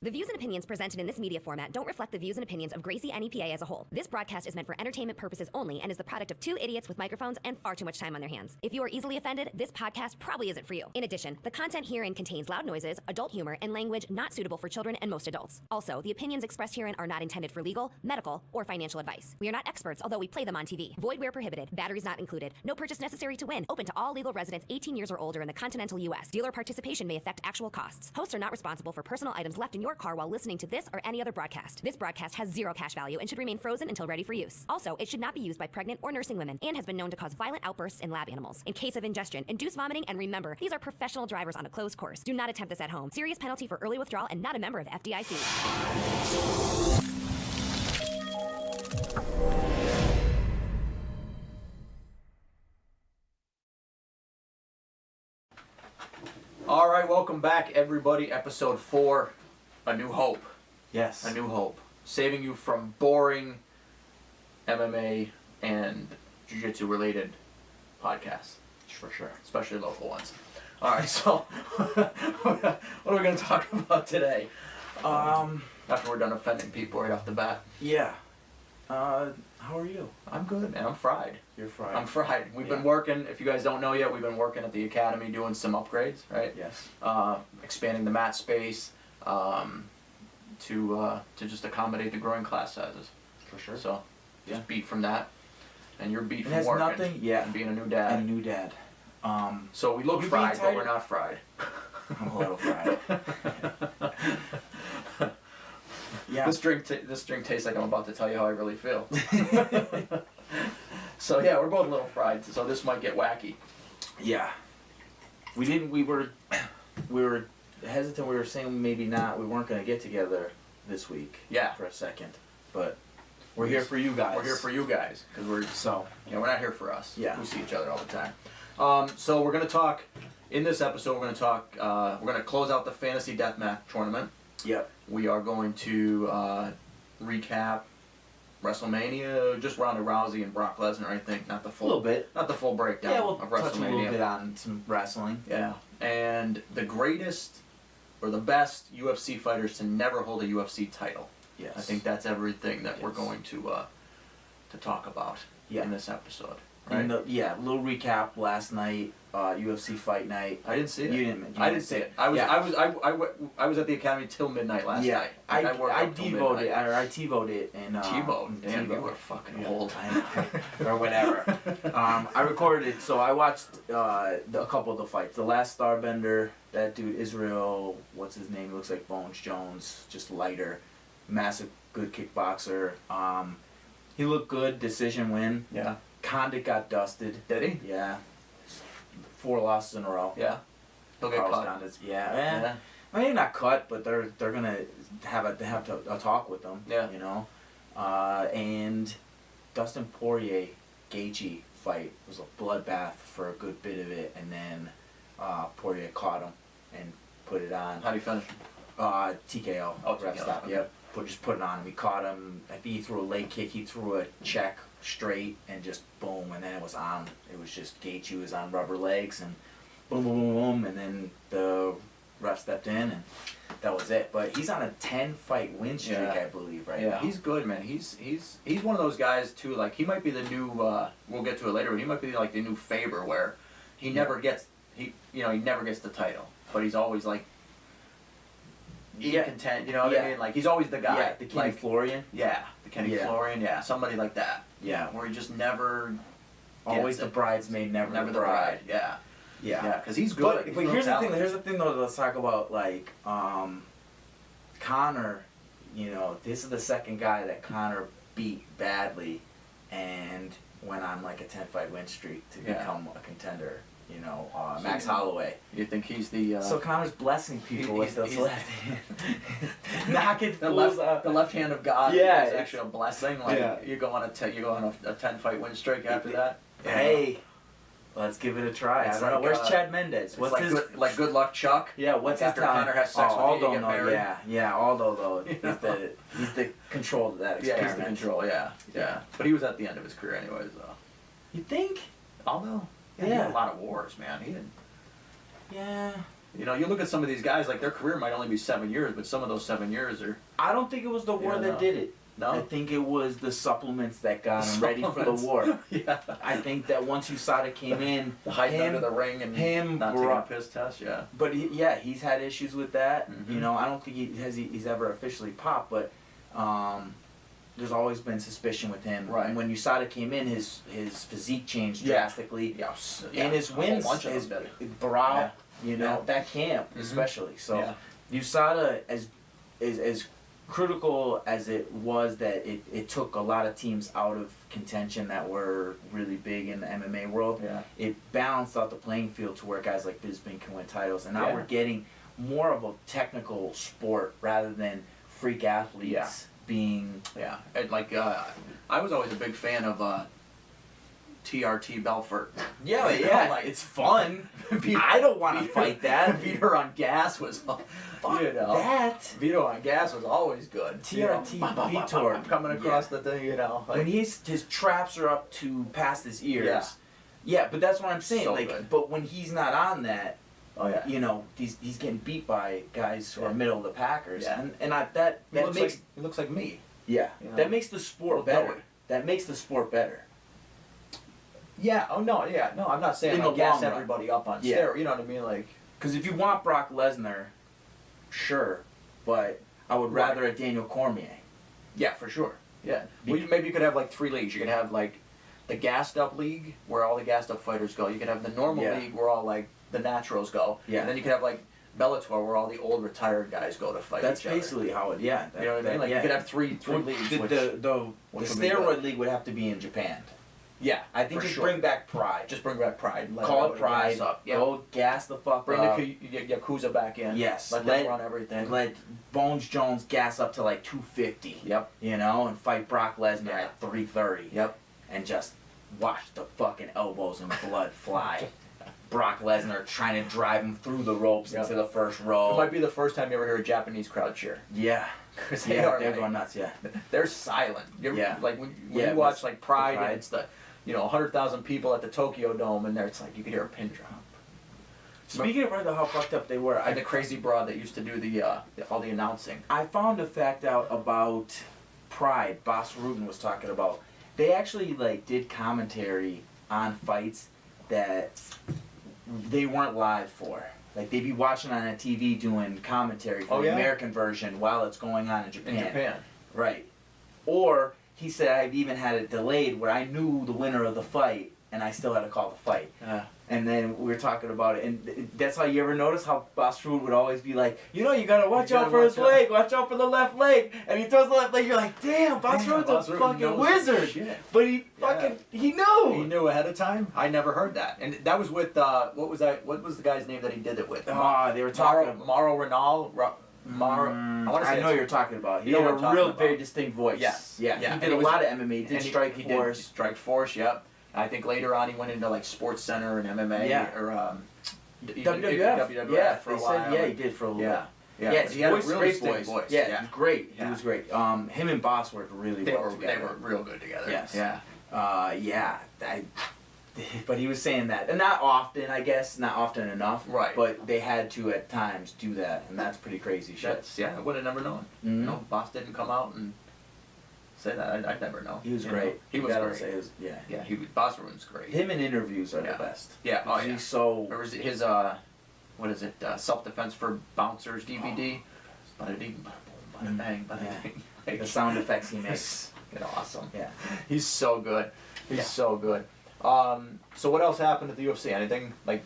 The views and opinions presented in this media format don't reflect the views and opinions of Gracie NEPA as a whole. This broadcast is meant for entertainment purposes only and is the product of two idiots with microphones and far too much time on their hands. If you are easily offended, this podcast probably isn't for you. In addition, the content herein contains loud noises, adult humor, and language not suitable for children and most adults. Also, the opinions expressed herein are not intended for legal, medical, or financial advice. We are not experts, although we play them on TV. Void where prohibited. Batteries not included. No purchase necessary to win. Open to all legal residents 18 years or older in the continental U.S. Dealer participation may affect actual costs. Hosts are not responsible for personal items left in your car while listening to this or any other broadcast. This broadcast has zero cash value and should remain frozen until ready for use. Also, it should not be used by pregnant or nursing women and has been known to cause violent outbursts in lab animals. In case of ingestion, induce vomiting, and remember, these are professional drivers on a closed course. Do not attempt this at home. Serious penalty for early withdrawal and not a member of the FDIC. All right, welcome back, everybody. Episode 4, A New Hope. Yes. A New Hope. Saving you from boring MMA and jiu-jitsu related podcasts. For sure. Especially local ones. All right, so what are we going to talk about today? After we're done offending people right off the bat. Yeah. How are you? I'm good, man. I'm fried. You're fried. I'm fried. We've been working, if you guys don't know yet, we've been working at the academy doing some upgrades, right? Yes. Expanding the mat space to just accommodate the growing class sizes. For sure. So, just beat from that. And you're beat It from has working nothing, yeah. and being a new dad. And a new dad. So we look you fried, being but tired? we're not fried. I'm a little fried. Yeah. This drink tastes like I'm about to tell you how I really feel. So yeah, we're both a little fried, so this might get wacky. Yeah. We were hesitant, we were saying maybe not, we weren't going to get together this week. Yeah. For a second. But we're here for you guys. We're here for you guys, because we're not here for us. Yeah. We see each other all the time. So we're going to talk, in this episode we're going to talk, we're going to close out the Fantasy Deathmatch tournament. Yep. We are going to recap Wrestlemania, just Ronda Rousey and Brock Lesnar, I think, not the full, A little bit. not the full breakdown Yeah, we'll of WrestleMania. touch a little bit on some wrestling. Yeah, and the greatest or the best UFC fighters to never hold a UFC title. Yes. I think that's everything that we're going to talk about in this episode. Right? A little recap last night, UFC fight night. I didn't see it. You didn't. I didn't see it. I was at the academy till midnight last night. I TiVoed it and TiVoed. Damn, you were fucking old. Or whatever. I recorded it, so I watched a couple of the fights. The last Starbender, that dude Israel, what's his name? Looks like Bones Jones, just lighter, massive, good kickboxer. He looked good. Decision win. Yeah. Condit got dusted. Did he? Yeah. 4 losses in a row. Yeah. He'll get Carlos cut. Condit's, yeah. I mean, not cut, but they're gonna have a talk with them. Yeah. You know, and Dustin Poirier Gaethje fight was a bloodbath for a good bit of it, and then Poirier caught him and put it on. How do you finish? TKO. Oh, ref TKO. stop. Okay. Yep. Just put it on him. He caught him. I think he threw a leg kick. He threw a check straight and just boom, and then it was on. It was just Gaethje was on rubber legs and boom, boom, boom, boom, and then the ref stepped in and that was it. But he's on a 10-fight win streak, I believe, right now. He's good, man. He's one of those guys too. Like he might be the new. We'll get to it later, but he might be like the new Faber, where he never gets he never gets the title, but he's always like. Content, you know what I mean? Like he's always the guy. Yeah, the Kenny Florian. Yeah, the Kenny Florian. Yeah, somebody like that. Yeah, where he just never. Always the bridesmaid, never the bride. Yeah. Yeah. Yeah, because he's good. But here's the thing. Here's the thing, though. Let's talk about like Conor. You know, this is the second guy that Conor beat badly, and went on like a 10-fight win streak to become a contender. You know, Max Holloway. You think he's the... So Conor's blessing people with those left hand. Knocking the left hand of God is actually a blessing. Like you go on a 10-fight win streak after that. Hey, let's give it a try. I don't know. Where's Chad Mendez? What's his... Good luck, Chuck? Yeah, what's his after Conor has sex with Aldo, you, get married? Yeah, Aldo, though. He's the control of that experiment. Yeah, he's the control, yeah. But he was at the end of his career anyways, though. You think? Aldo? Yeah, he had a lot of wars, man. He didn't. Yeah. You know, you look at some of these guys, like their career might only be 7 years, but some of those 7 years are. I don't think it was the war Yeah, that no. did it. No? I think it was the supplements that got him ready for the war. Yeah. I think that once USADA came in, The hiding under the ring and him not taking a brought- piss test, yeah. but he's had issues with that. Mhm. You know, I don't think he's ever officially popped, but there's always been suspicion with him. Right. And when USADA came in, his physique changed Yeah. drastically. Yeah, And his a whole wins, bunch of his them did. brow, you know, Yeah. that camp Mhm. especially. So Yeah. USADA, as critical as it was that it took a lot of teams out of contention that were really big in the MMA world, Yeah. it balanced out the playing field to where guys like Bisping can win titles. And now Yeah. we're getting more of a technical sport rather than freak athletes Yeah. being... Yeah, and like I was always a big fan of TRT Belfort. Yeah, You know, yeah, like- it's fun. Vito- I don't want to Vito- fight that. Vito on gas was, Fuck you know, that. Vito on gas was always good. TRT you know, Vitor. coming across the thing, you know. Like, When his traps are up to past his ears. Yeah. Yeah, but that's what I'm saying. So like, good. but when he's not on that, oh yeah, you know, he's getting beat by guys who Yeah. are middle of the packers, Yeah. and that he looks makes like, he looks like me. yeah, you know, that makes the sport little better. doughy. That makes the sport better. Yeah. Oh no. Yeah. No, I'm not saying In like the gas long run. everybody up on Yeah. steroids. You know what I mean? Like. Because if you want Brock Lesnar, sure, but I would Right. rather a Daniel Cormier. Yeah, for sure. Yeah. Well, maybe you could have like 3 leagues. You could have like the gassed up league where all the gassed up fighters go. You could have the normal Yeah. league where all like the naturals go. Yeah. And then you could have like Bellator where all the old retired guys go to fight That's each other. basically how it. Yeah. You know what I mean? Like yeah. you could have three Well, leagues. the which, the which would be steroid good. league would have to be in Japan. Yeah. I think for just sure. bring back Pride. Just bring back Pride. Let Call everybody it Pride. gas up. Yeah. Go gas the fuck Bring up. the Yakuza back in. Yes. Let them run everything. Let Bones Jones gas up to like 250. Yep. You know, and fight Brock Lesnar Yeah. at 330. Yep. And just watch the fucking elbows and blood fly. Brock Lesnar trying to drive him through the ropes Yep. into the first row. It might be the first time you ever hear a Japanese crowd cheer. Yeah. Because They're like, going nuts, yeah. They're silent. Yeah. Like when Yeah, you watch it's like Pride, Pride. and it's the 100,000 people at the Tokyo Dome, and there it's like you could hear a pin drop. Speaking of how fucked up they were, And the crazy broad that used to do all the announcing. I found a fact out about Pride. Bas Rutten was talking about. They actually like did commentary on fights that they weren't live for. Like they'd be watching on a TV doing commentary for Oh, the yeah? American version while it's going on in Japan. In Japan. Right. Or he said I've even had it delayed where I knew the winner of the fight and I still had to call the fight. And then we were talking about it, and that's how you ever notice how Bas Rutten would always be like, you gotta watch You out gotta for his watch out. leg, watch out for the left leg, and he throws the left leg. You're like, damn, Bas Damn, Rutten's Bas a Rutten fucking knows wizard. shit. But he Yeah. he knew. He knew ahead of time. I never heard that, and that was with what was that? What was the guy's name that he did it with? Ah, they were talking about. Mauro Renal. I want to say I know it's- you're talking about. He You know had what a I'm talking real about. very distinct voice. Yes. Yeah. Yeah. He And did he a was- lot of MMA. He and did Strike he Force. Did Strike Force, yep. I think later on he went into like Sports Center and MMA Yeah. or WWF. WWF for a they while. said, yeah, he did for a little Yeah. bit. Yeah, Yeah, but he had a really great distinct voice. Yeah, Yeah. he was great. Yeah. He was great. Him and Boss worked really They well were together. real good together. Yes. Yeah. Yeah. But he was saying that, and not often, I guess, not often enough. Right. But they had to at times do that, and that's pretty crazy shit. I would have never known. Mhm. You know, Boss didn't come out and say that. I'd never know. He was You great. know? He was Gotta great. say, yeah. Yeah, Boss Ruin's great. Him in interviews are Yeah. the best. Yeah. Oh yeah. He's so. Or was it his what is it? Self Defense for Bouncers DVD. Bada ding, bada boom, bada bang, bada Yeah. ding. Like, The sound effects he makes. it's awesome. Yeah. He's so good. He's Yeah. so good. So what else happened at the UFC? Anything like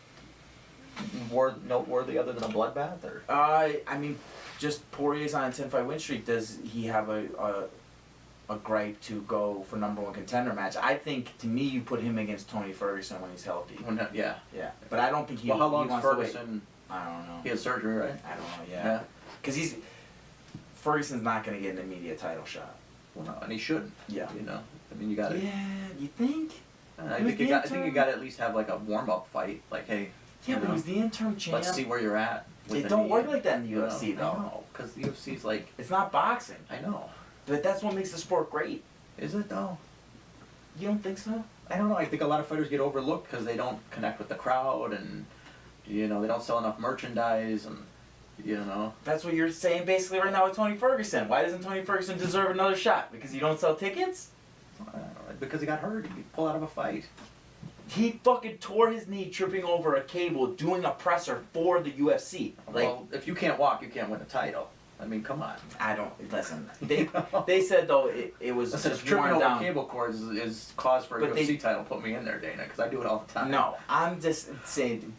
noteworthy other than a bloodbath? Or I mean, just Poirier's on a 10-fight win streak. Does he have a gripe to go for #1 contender match? I think, to me, you put him against Tony Ferguson when he's healthy. yeah. Yeah. But I don't think he, Well, how he long's wants to wait. Ferguson? I don't know. He had surgery, right? I don't know, yeah. Because Ferguson's not going to get an immediate title shot. Well, no, and he shouldn't. Yeah. You know, I mean, you got to. Yeah, you think? I He was think you the got. I think you interim? got to at least have like a warm up fight. Like, hey, Yeah, you but know, he's the interim champ. let's see where you're at. with It the don't knee. work like that in the You know, UFC, though. I know, because the UFC's like. It's not boxing. I know. But that's what makes the sport great. Is it though? You don't think so? I don't know. I think a lot of fighters get overlooked because they don't connect with the crowd, and You know, they don't sell enough merchandise, and you know. That's what you're saying basically right now with Tony Ferguson. Why doesn't Tony Ferguson deserve another shot? Because you don't sell tickets? I don't know, because he got hurt. He pulled out of a fight. He fucking tore his knee tripping over a cable doing a presser for the UFC. Like, Well, if you can't walk, you can't win a title. I mean, come on. I don't listen. They said though it was Listen, just tripping worn over down. cable cords is cause for a But UFC title. Put me in there, Dana, because I do it all the time. No, I'm just saying.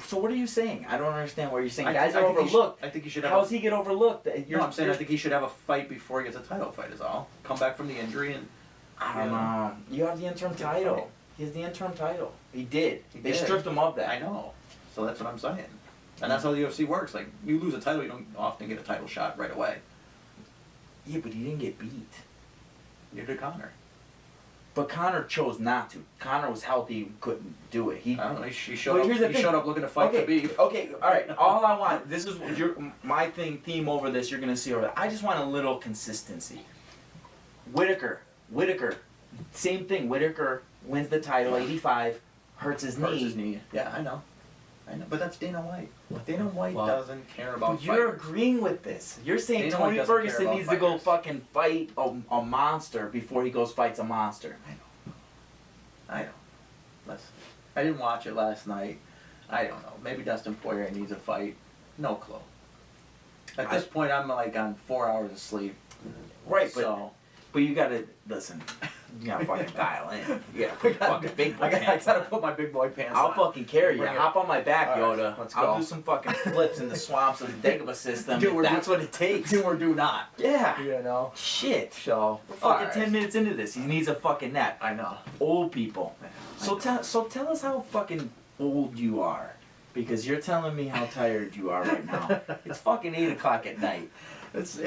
So what are you saying? I don't understand what you're saying. Guys I are think overlooked. I think he should have. How does he get overlooked? I'm saying I think he should have a fight before he gets a title fight. Is all. Come back from the injury and. I don't know. You have the interim title. He has the interim title. He did. They did. stripped him of that. I know. So that's what I'm saying. And that's how the UFC works. Like, you lose a title, you don't often get a title shot right away. Yeah, but he didn't get beat. Neither did Conor. But Conor chose not to. Conor was healthy, couldn't do it. I don't know. He showed up looking to fight Khabib. Okay, all right. All I want. This is my theme over this. You're gonna see over that. I just want a little consistency. Whitaker, same thing. Whitaker wins the title, 85, hurts his knee. Yeah, I know. But that's Dana White. Dana White doesn't care about fighting. You're agreeing with this. You're saying Dana White Tony doesn't Ferguson care about needs to go fighters. fucking fight a monster before he goes fights a monster. I know. Listen, I didn't watch it last night. I don't know. Maybe Dustin Poirier needs a fight. No clue. At this point, I'm like on 4 hours of sleep. Right, So. but you gotta listen. You gotta fucking dial in. You gotta put fucking big boy I pants gotta on. put my big boy pants I'll on. fucking carry you. Bring it. Hop on my back, All right, Yoda. let's I'll go. do some fucking flips in the swamps of the Dagobah system. Do if or that's do- what it takes. Do or do not. Yeah. You know? Shit. So. We're fucking alright. 10 minutes into this. He needs a fucking nap. I know. Old people. I So know. tell us how fucking old you are. Because you're telling me how tired you are right now. It's fucking 8 o'clock at night. It's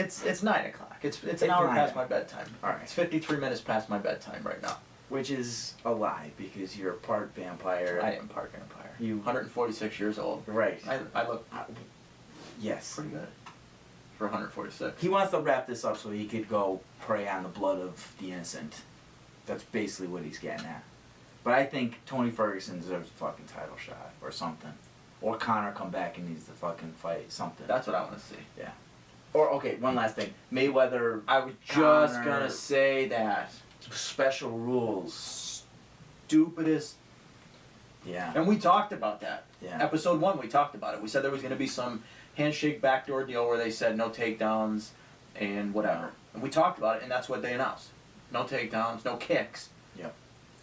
9 o'clock. It's It's an hour 9. past my bedtime. Alright. It's 53 minutes past my bedtime right now. Which is a lie because you're part vampire. I am part vampire. You- 146 years old. Right. I look Yes. pretty good for 146. He wants to wrap this up so he could go prey on the blood of the innocent. That's basically what he's getting at. But I think Tony Ferguson deserves a fucking title shot or something. Or Conor come back and needs to fucking fight something. That's what I want to see. Yeah. Or, okay, one last thing. Mayweather, I was just Conor- gonna say that. special rules. Stupidest. Yeah. And we talked about that. Yeah. Episode 1, we talked about it. We said there was going to be some handshake backdoor deal where they said no takedowns and whatever. And we talked about it, and that's what they announced. No takedowns, no kicks. Yep.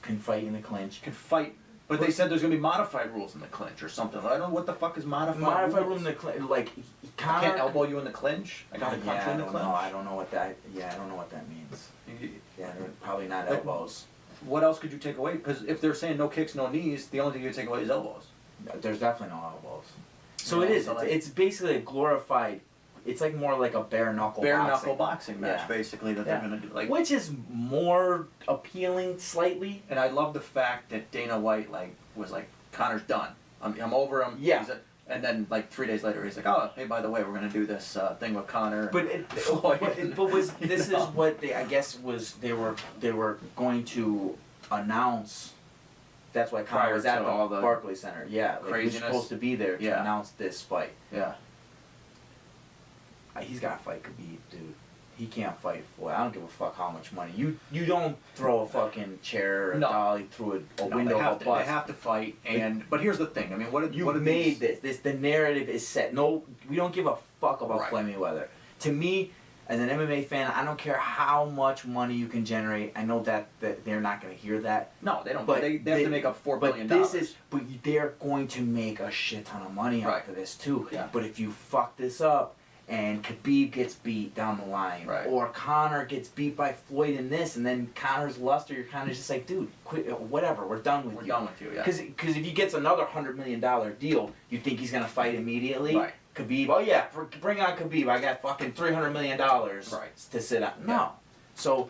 Can fight in the clinch. You can fight. But they said there's going to be modified rules in the clinch or something. I don't know what the fuck is modified Modified rule rules. in the clinch. Like, Conor... I can't elbow you in the clinch. I got to punch you in the clinch. I don't know what that... Yeah, I don't know what that means. Yeah, probably not Like- elbows. What else could you take away? Because if they're saying no kicks, no knees, the only thing you take away is elbows. There's definitely no elbows. So Yeah, it is. so It's, like- it's basically a glorified... It's like more like a bare knuckle Bare boxing. knuckle boxing match, Yeah. basically, that Yeah. they're going to do. Like, Which is more appealing slightly. and I love the fact that Dana White was like, Connor's done. I'm over him. Yeah. And then 3 days later, he's like, oh, hey, by the way, we're going to do this thing with Connor. But Floyd. but was this You is know? what they they were going to announce. That's why Conor Prior was at to all the Barclays Center. Yeah, like he was craziness. supposed to be there to Yeah. announce this fight. Yeah. He's got to fight Khabib, dude. He can't fight Floyd. I don't give a fuck how much money. You don't throw a fucking chair or a No. dolly through a No, window they of have a to, bus. they have to fight. But here's the thing. I mean, what You what made these, this. The narrative is set. No, we don't give a fuck about Right. Floyd Mayweather. To me, as an MMA fan, I don't care how much money you can generate. I know that they're not going to hear that. No, they don't. But They have to make up $4 billion. But they're going to make a shit ton of money Right. off of this too. Yeah. But if you fuck this up, and Khabib gets beat down the line, Right. or Conor gets beat by Floyd in this, and then Conor's luster, you're kind of just like, dude, quit, whatever, we're done with We're you. done with you, yeah. Because if he gets another $100 million deal, you think he's gonna fight immediately? Right. Khabib, oh yeah, bring on Khabib. I got fucking $300 million to sit on. No. Yeah. So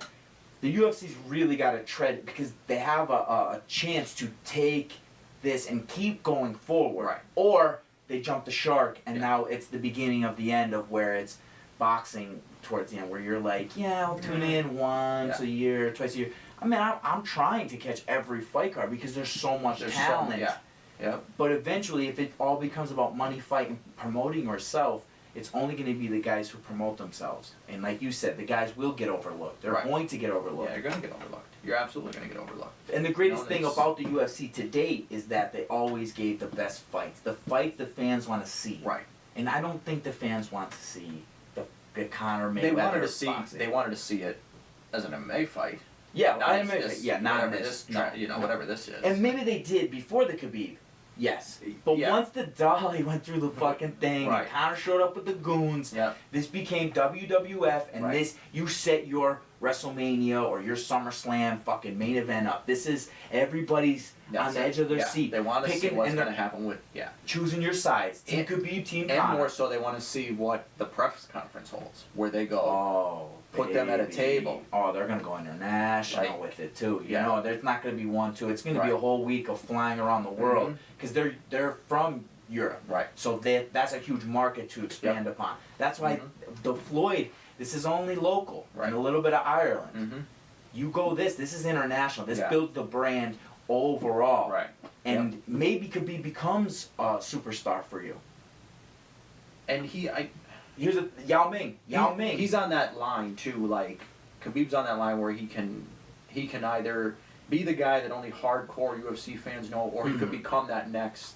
the UFC's really got to tread because they have a chance to take this and keep going forward, Right. or they jump the shark and Yeah. now it's the beginning of the end of where it's boxing towards the end where you're like, yeah, I'll tune in once Yeah. a year, twice a year. I mean, I'm trying to catch every fight card because there's so much There's so talent. many, yeah. Yep. But eventually, if it all becomes about money, fight, and promoting yourself, it's only going to be the guys who promote themselves. And like you said, the guys will get overlooked. They're going to get overlooked. Yeah, you're going to get overlooked. You're absolutely going to get overlooked. And the greatest thing about the UFC to date is that they always gave the best fights. The fights the fans want to see. Right. And I don't think the fans want to see the Conor Mayweather They wanted to see. boxing. They wanted to see it as an MMA fight. Yeah, Not as this, not whatever this. whatever this is. And maybe they did before the Khabib. Yes. But once the dolly went through the fucking thing, and Conor showed up with the goons, this became WWF, and this, you set your WrestleMania or your SummerSlam fucking main event up. This is everybody's on the edge of their seat. They want to see what's going to happen with, choosing your sides. Team Khabib, Team Conor. And more so, they want to see what the press conference holds, where they go, put them at a table. Oh, they're going to go international with it, too. You know, there's not going to be 1, 2. It's going to be a whole week of flying around the world, because they're from Europe. Right. So that's a huge market to expand upon. That's why the Floyd... This is only local, and a little bit of Ireland. You go this is international. This builds the brand overall. Right. And maybe Khabib becomes a superstar for you. And here's Yao Ming. Ming. He's on that line too, like Khabib's on that line where he can either be the guy that only hardcore UFC fans know, or he could become that next,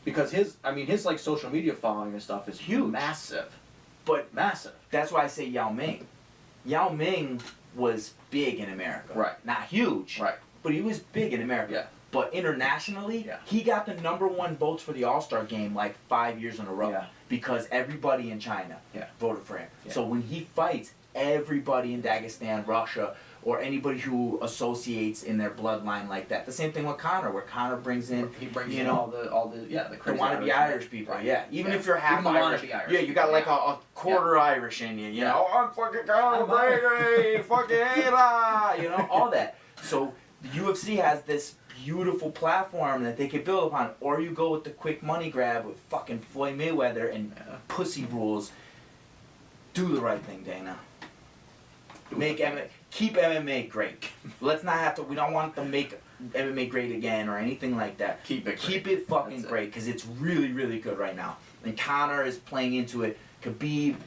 because his like social media following and stuff is huge. Massive. But massive. That's why I say Yao Ming. Yao Ming was big in America. Right. Not huge. Right. But he was big in America. Yeah. But internationally, he got the #1 votes for the All-Star game like 5 years in a row. Yeah. Because everybody in China voted for him. Yeah. So when he fights, everybody in Dagestan, Russia, or anybody who associates in their bloodline like that. The same thing with Conor, where Conor brings in, he brings in all the crazy wannabe Irish people. Right. Even if you're half Irish, you got like a quarter Irish in you. You know, I'm fucking Conor McGregor, fucking you know, all that. So the UFC has this beautiful platform that they could build upon, or you go with the quick money grab with fucking Floyd Mayweather and pussy rules. Do the right thing, Dana. Keep MMA great. Let's not have to. We don't want to make MMA great again or anything like that. Keep it fucking great, because it's really, really good right now. And Conor is playing into it. Khabib,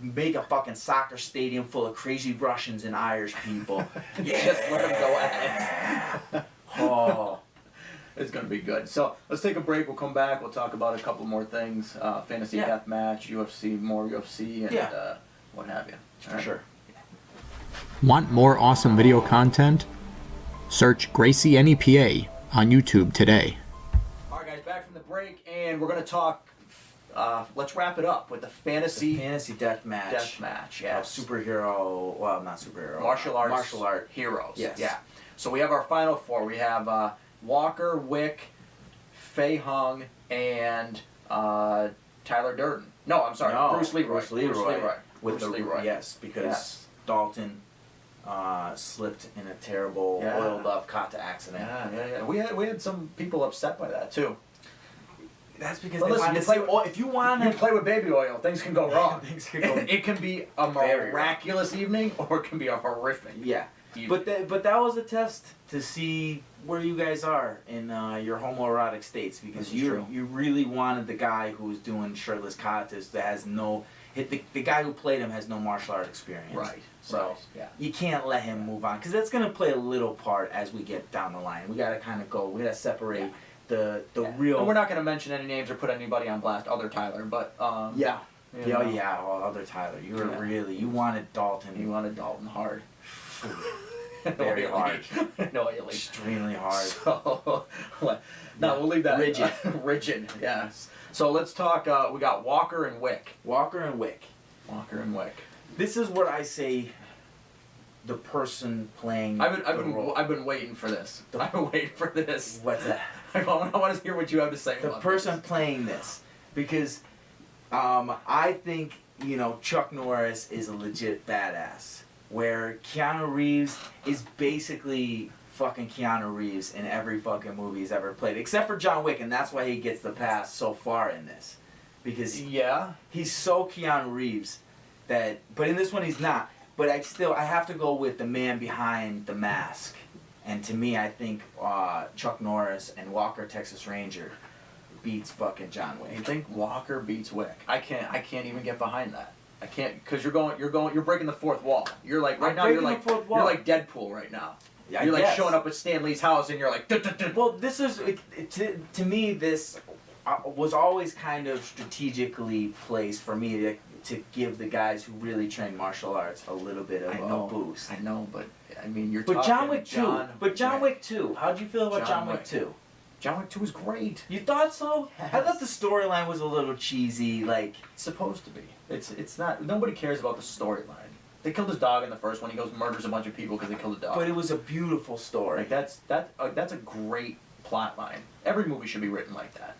make a fucking soccer stadium full of crazy Russians and Irish people. Just let them go at it. Oh. It's going to be good. So let's take a break. We'll come back. We'll talk about a couple more things. Fantasy deathmatch, UFC, more UFC, and what have you. For sure. Want more awesome video content? Search Gracie NEPA on YouTube today. Alright guys, back from the break, and we're going to talk, let's wrap it up with the fantasy deathmatch. Deathmatch, yes. Superhero, well, not superhero. Martial art heroes. Yes. Yeah. So we have our final 4. We have Walker, Wick, Fei Hung, and Tyler Durden. No, I'm sorry, Bruce Leroy. Bruce Leroy. Yes, because Dalton slipped in a terrible oiled up kata accident. Yeah. We had some people upset by that too. That's because they wanted to play. If you want to play with baby oil, things can go wrong. Things can go. It can be a miraculous evening, or it can be a horrific. Yeah. But that was a test to see where you guys are in your homoerotic states, because you really wanted the guy who was doing shirtless katas that has no. The guy who played him has no martial art experience. Right. So you can't let him move on, because that's going to play a little part as we get down the line. We got to kind of go. We got to separate the real. And we're not going to mention any names or put anybody on blast, other Tyler, but other Tyler. You were you wanted Dalton. You wanted Dalton hard. Very hard. No, extremely hard. So, no, we'll leave that. Rigid. Rigid. Yes. So let's talk. We got Walker and Wick. Walker and Wick. This is what I say. The person playing. I've been waiting for this. I've been waiting for this. What's that? I want to hear what you have to say. The person playing this, because I think Chuck Norris is a legit badass. Where Keanu Reeves is basically fucking Keanu Reeves in every fucking movie he's ever played, except for John Wick, and that's why he gets the pass so far in this, because he's so Keanu Reeves but in this one he's not. But I have to go with the man behind the mask And to me, I think Chuck Norris and Walker Texas Ranger beats fucking John Wick. You think Walker beats Wick? I can't even get behind that. I can't, because you're breaking the fourth wall. You're like right now. You're like Deadpool right now. Yeah, you're like showing up at Stan Lee's house and you're like. Well, this is to me. This was always kind of strategically placed for me to give the guys who really train martial arts a little bit of a boost. I know, but I mean you're. But talking John Wick 2. But John Wick 2. How'd you feel about John Wick 2? John Wick 2 was great. You thought so? Yes. I thought the storyline was a little cheesy. Like it's supposed to be. It's not. Nobody cares about the storyline. They killed his dog in the first one. He goes murders a bunch of people because they killed a dog. But it was a beautiful story. Like that's a great plot line. Every movie should be written like that.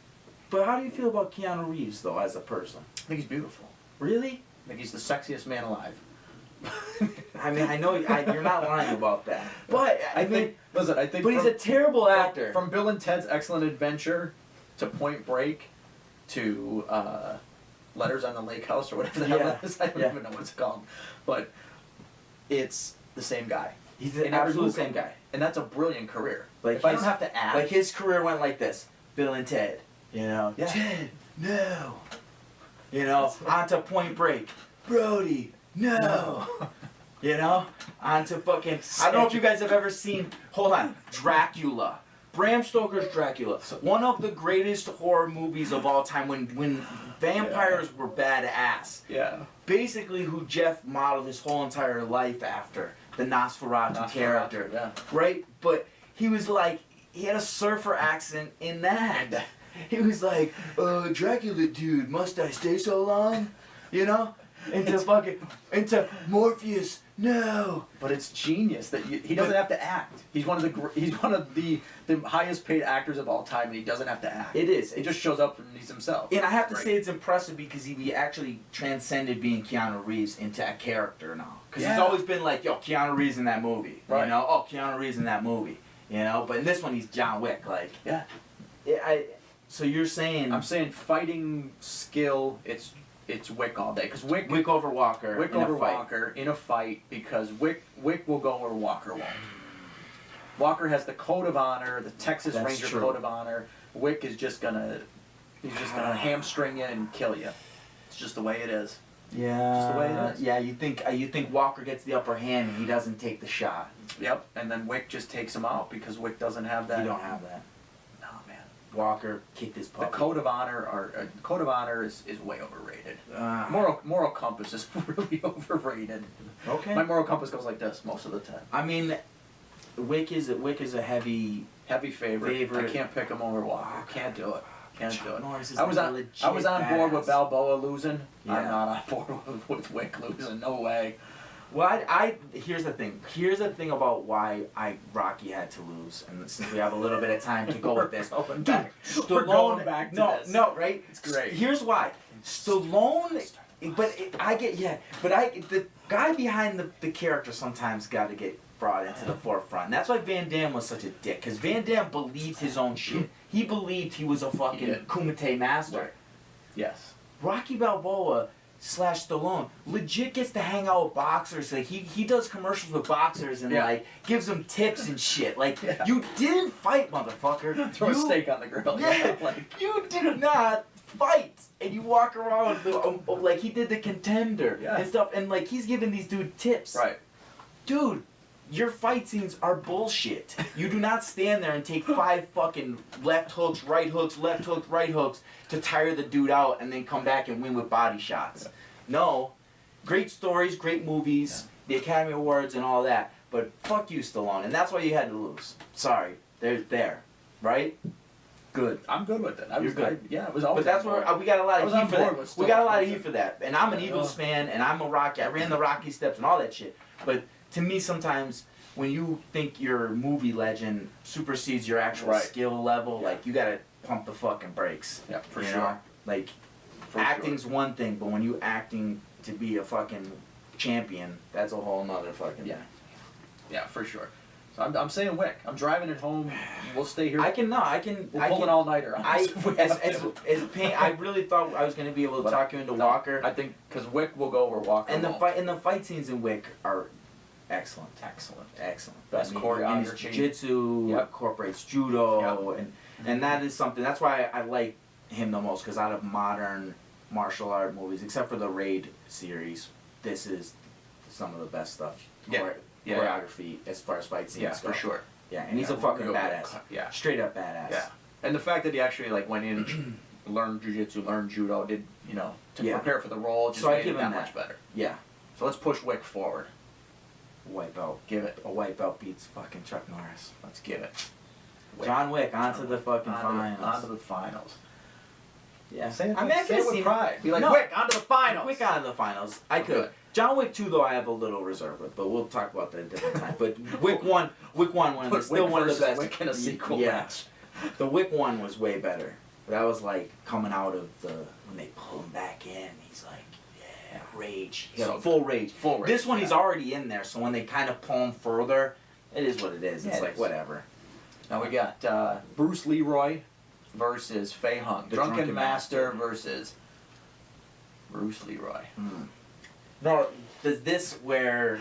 But how do you feel about Keanu Reeves though, as a person? I think he's beautiful. Really? I think he's the sexiest man alive. I mean, I know you're not lying about that. But I think. Listen, I think. But he's a terrible actor. From Bill and Ted's Excellent Adventure to Point Break to Letters on the Lake House or whatever the hell that is. I don't even know what it's called. But it's the same guy. He's the absolute same guy. And that's a brilliant career. Like if I don't have to act. Like his career went like this. Bill and Ted. You know? Yeah. Ted, no. You know? On to Point Break. Brody, no. You know? On to fucking... I don't know if you guys have ever seen... Hold on. Dracula. Bram Stoker's Dracula. One of the greatest horror movies of all time when vampires were badass. Yeah. Basically who Jeff modeled his whole entire life after. The Nosferatu character. Yeah. Right? But he was like... He had a surfer accent in that. He was like, Dracula dude, must I stay so long? You know? Into Morpheus, no. But it's genius that he doesn't have to act. He's one of the highest paid actors of all time, and he doesn't have to act. It is. He just shows up and he's himself. And I have to say it's impressive because he actually transcended being Keanu Reeves into a character now. Because he's always been like, yo, Keanu Reeves in that movie. Right. You know? Oh, Keanu Reeves in that movie. You know? But in this one, he's John Wick. Like, yeah. So you're saying... I'm saying fighting skill, it's Wick all day. Because Wick over Walker. Wick over Walker in a fight because Wick will go where Walker won't. Walker has the code of honor, the Texas Ranger code of honor. Wick is just gonna hamstring you and kill you. It's just the way it is. Yeah. Just the way it is. Yeah, you think Walker gets the upper hand and he doesn't take the shot. Yep, and then Wick just takes him out because Wick doesn't have that. You don't have that. No, man. Walker kicked his puppy. The code of honor is way overrated. Moral compass is really overrated. Okay. My moral compass goes like this most of the time. I mean, Wick is a heavy favorite. I can't pick him over Walker. Can't do it. Can't do it. I was on board with Balboa losing. Yeah. I'm not on board with Wick losing. No way. Well, here's the thing. Here's the thing about why Rocky had to lose, and since we have a little bit of time to go with this, We're going back to this. No, right? It's great. Here's why. Stallone, the guy behind the character sometimes got to get brought into the forefront. And that's why Van Damme was such a dick, because Van Damme believed his own shit. He believed he was a fucking Kumite master. Right. Yes. Rocky Balboa / Stallone legit gets to hang out with boxers. Like he does commercials with boxers and like gives them tips and shit. Like you didn't fight, motherfucker. Throw a steak on the grill. Yeah, you did not fight, and you walk around like he did the Contender and stuff, and like he's giving these dude tips. Right, dude. Your fight scenes are bullshit. You do not stand there and take 5 fucking left hooks, right hooks to tire the dude out and then come back and win with body shots. No. Great stories, great movies, the Academy Awards and all that, but fuck you, Stallone. And that's why you had to lose. Sorry. They're there. Right? Good. I'm good with it. You're good. It was always. But that's where we got a lot of heat for that. We got a lot of heat for that. And I'm an Eagles fan, and I'm a Rocky. I ran the Rocky steps and all that shit. But to me, sometimes when you think your movie legend supersedes your actual skill level, like you gotta pump the fucking brakes. Yeah, for you sure. know? Like acting's one thing, but when you acting to be a fucking champion, that's a whole nother fucking thing. Yeah, for sure. So I'm saying Wick. I'm driving it home. We'll stay here. We'll pull an all-nighter. As pain, I really thought I was gonna be able to talk you into Walker. I think because Wick will go over Walker. And the fight scenes in Wick are excellent. Best And his choreography. jiu-jitsu incorporates judo, and that is something. That's why I like him the most, because out of modern martial art movies, except for the Raid series, this is some of the best stuff. Choreography as far as fight scenes go. for sure. Yeah, and he's a fucking badass. Yeah. Straight up badass. Yeah. And the fact that he actually like went in, learned jiu-jitsu, learned judo, did to prepare for the role, just So I made give it him that much that. better. Yeah. So let's push Wick forward. White belt. Give it. A white belt beats fucking Chuck Norris. Let's give it. John Wick onto the fucking finals. Onto the finals. Yeah. Say it, I mean, I say can it with see pride. Be like, No. Wick, onto the finals. Wick onto the finals. I could. Good. John Wick 2 though I have a little reserve with, but we'll talk about that at a different time. But Wick 1 when Put it's still Wick one of the versus best. Wick in a sequel Yeah. match. The Wick 1 was way better. That was like coming out of when they pull him back in, he's like, yeah, rage. He got full rage. Full rage. This one he's already in there, so when they kind of pull him further, it is what it is. Yeah, It's it like is. whatever. Now we got Bruce Leroy versus Fei Hung. The Drunken Drunken Master Master. versus Bruce Leroy. No, does this where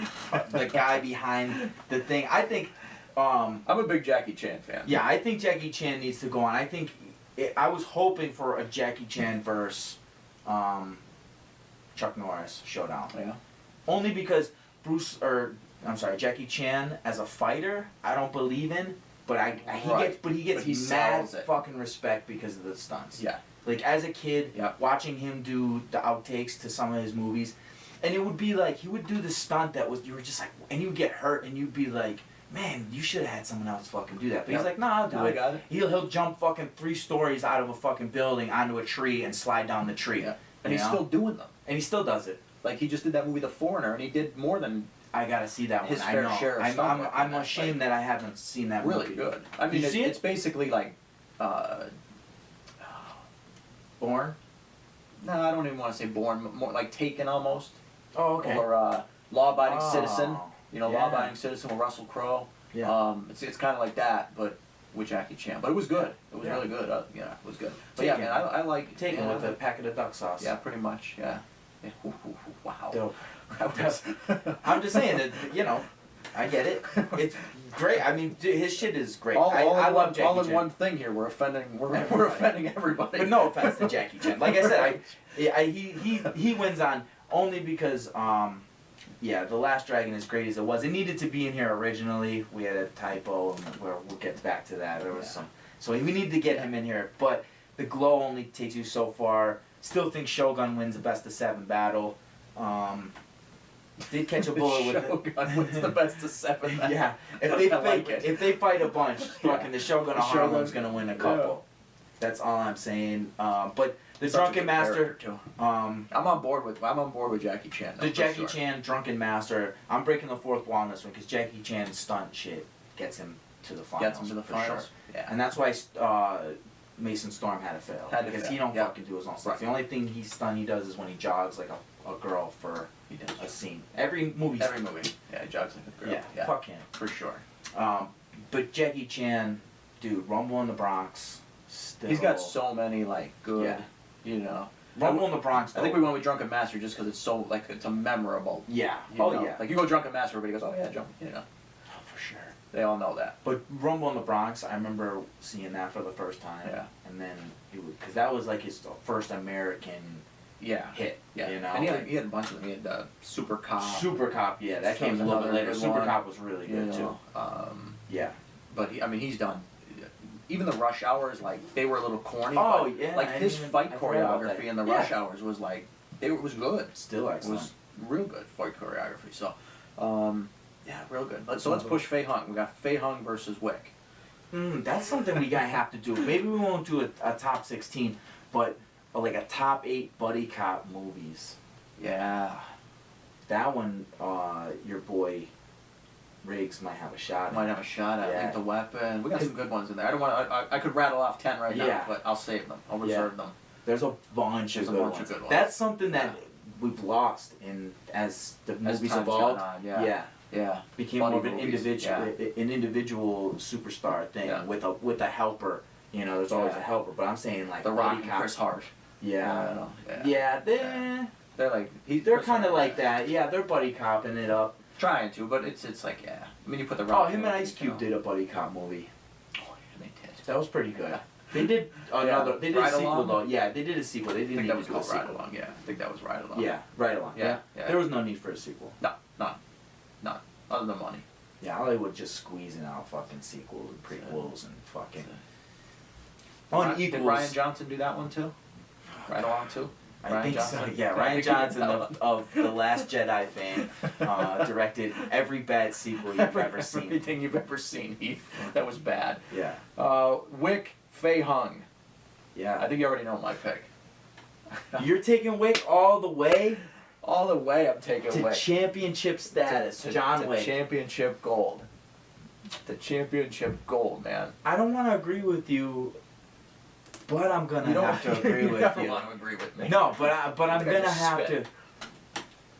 the guy behind the thing? I think. I'm a big Jackie Chan fan. Yeah, I think Jackie Chan needs to go on. I think I was hoping for a Jackie Chan versus Chuck Norris showdown. Yeah. Only because Jackie Chan as a fighter, I don't believe in, but he gets he mad sells it. fucking respect because of the stunts. Yeah. Like as a kid, watching him do the outtakes to some of his movies, and it would be like he would do the stunt that was you were just like, and he would get hurt, and you'd be like, man, you should have had someone else fucking do that. But he's like, nah, I'll do I it. got it. He'll jump fucking 3 stories out of a fucking building onto a tree and slide down the tree. Yeah. And You he's know? still doing them. And he still does it. Like he just did that movie The Foreigner, and he did more than I gotta see that his one. fair I know. share of stuff I'm like I'm that. ashamed that I haven't seen that really movie. good. I Did mean, you see it's it? basically like Born? no, I don't even want to say Born, more like Taken almost, Oh, okay. or Law Abiding Oh, Citizen. yeah. Law Abiding Citizen with Russell Crowe. Yeah. It's kind of like that, but with Jackie Chan. But it was good. It was really good. Yeah, it was good. But yeah, Taken. man, I like Taken with a packet of duck sauce. Yeah, pretty much. Yeah. Wow. Dope. That was- I'm just saying that, I get it. It's great. I mean, dude, his shit is great. all I in love one, Jackie all in Chan. one thing here. We're offending. We're Everybody. offending everybody. But no offense to Jackie Chan. Like I said, he wins on only because The Last Dragon, as great as it was, it needed to be in here originally. We had a typo, and we'll get back to that. There was some, so we needed to get him in here. But the glow only takes you so far. Still think Shogun wins the best of 7 battle. Did catch a bullet with it. Shogun wins the best of 7. Yeah, if they fight a bunch, fucking the Shogun of Harlem's gonna win a couple. That's all I'm saying. But the Such a Drunken good Master, character, too. I'm on board with Jackie Chan. the Jackie Chan Drunken Master. I'm breaking the fourth wall on this one because Jackie Chan's stunt shit gets him to the finals. Gets him to the for finals. sure. Yeah. And that's why Mason Storm had to fail. Because he don't yeah. fucking do his own stuff. Right. The only thing he does is when he jogs like a girl for He does. a scene. Every movie. Every movie. Yeah, he jogs like a girl. Yeah, fuck him. For sure. But Jackie Chan, dude, Rumble in the Bronx. Still. He's got so many good, Rumble in the Bronx. I think we went with Drunken Master just because it's so it's a memorable. Yeah. you know? Yeah. Like you go Drunken Master, everybody goes, oh yeah, Drunken. Oh, for sure. They all know that. But Rumble in the Bronx, I remember seeing that for the first time. Yeah. And then because that was like his first American Yeah. hit. Yeah. You know. And he had a bunch of them. He had Super Cop. Super Cop. Yeah, that came was a little bit another later. good Super one. Cop was really good too. Yeah. But he's done. Even the Rush Hours, they were a little corny. Oh, but, yeah, Like I his didn't even- fight I forgot about choreography that. in the Yeah. Rush Hours was it was good. Still It excellent. was real good fight choreography. So, yeah, real good. So let's push Fei Hung. We got Fei Hung versus Wick. That's something we gotta have to do. Maybe we won't do a top 16, but like a top 8 buddy cop movies. Yeah. That one, your boy Riggs might have a shot. Might have a shot at Yeah. the Weapon. We got some good ones in there. I don't want to. I could rattle off 10 right now, Yeah. but I'll save them. I'll reserve them. There's a bunch There's of a good bunch ones. of good ones. That's something that we've lost as the movies time's evolved. gone on, yeah. Yeah. Became Buddy more of an movies, individual superstar thing Yeah. with a helper. There's always a helper, but I'm saying like The Rock buddy and cop. Chris Hart. Yeah. Yeah. Yeah, they're They're like they're kind of like that. Yeah, they're buddy copping it up. Trying to, but it's like, yeah. I mean, you put the Oh, Rock. him and Ice Cube did a buddy cop movie. Oh, yeah, they did. That was pretty good. They did another. Yeah, They did a Ride sequel Along? though. Yeah, they did a sequel. They I didn't think need that was to do a called Ride sequel. Along. Yeah, I think that was Ride Along. Yeah, Right Along. Yeah, yeah. There was no need for a sequel. No, none, other than money. Yeah, Hollywood just squeezing out fucking sequels and prequels and fucking Did unequals. Ryan Johnson do that one too? Ride Along too? I Ryan think Johnson? so. Yeah, I Ryan think he did Johnson that one. of The Last Jedi fame directed every bad sequel you've ever seen. Everything you've ever seen, Heath. That was bad. Yeah, Wick Fei Hung. I yeah. think you already know my pick. You're taking Wick all the way All the way I'm taking to Wick. championship status. John to Wick. championship gold. The championship gold, man. I don't want to agree with you, but I'm gonna have to agree you with never you. want to agree with me. No, but I'm I gonna just have spit. to.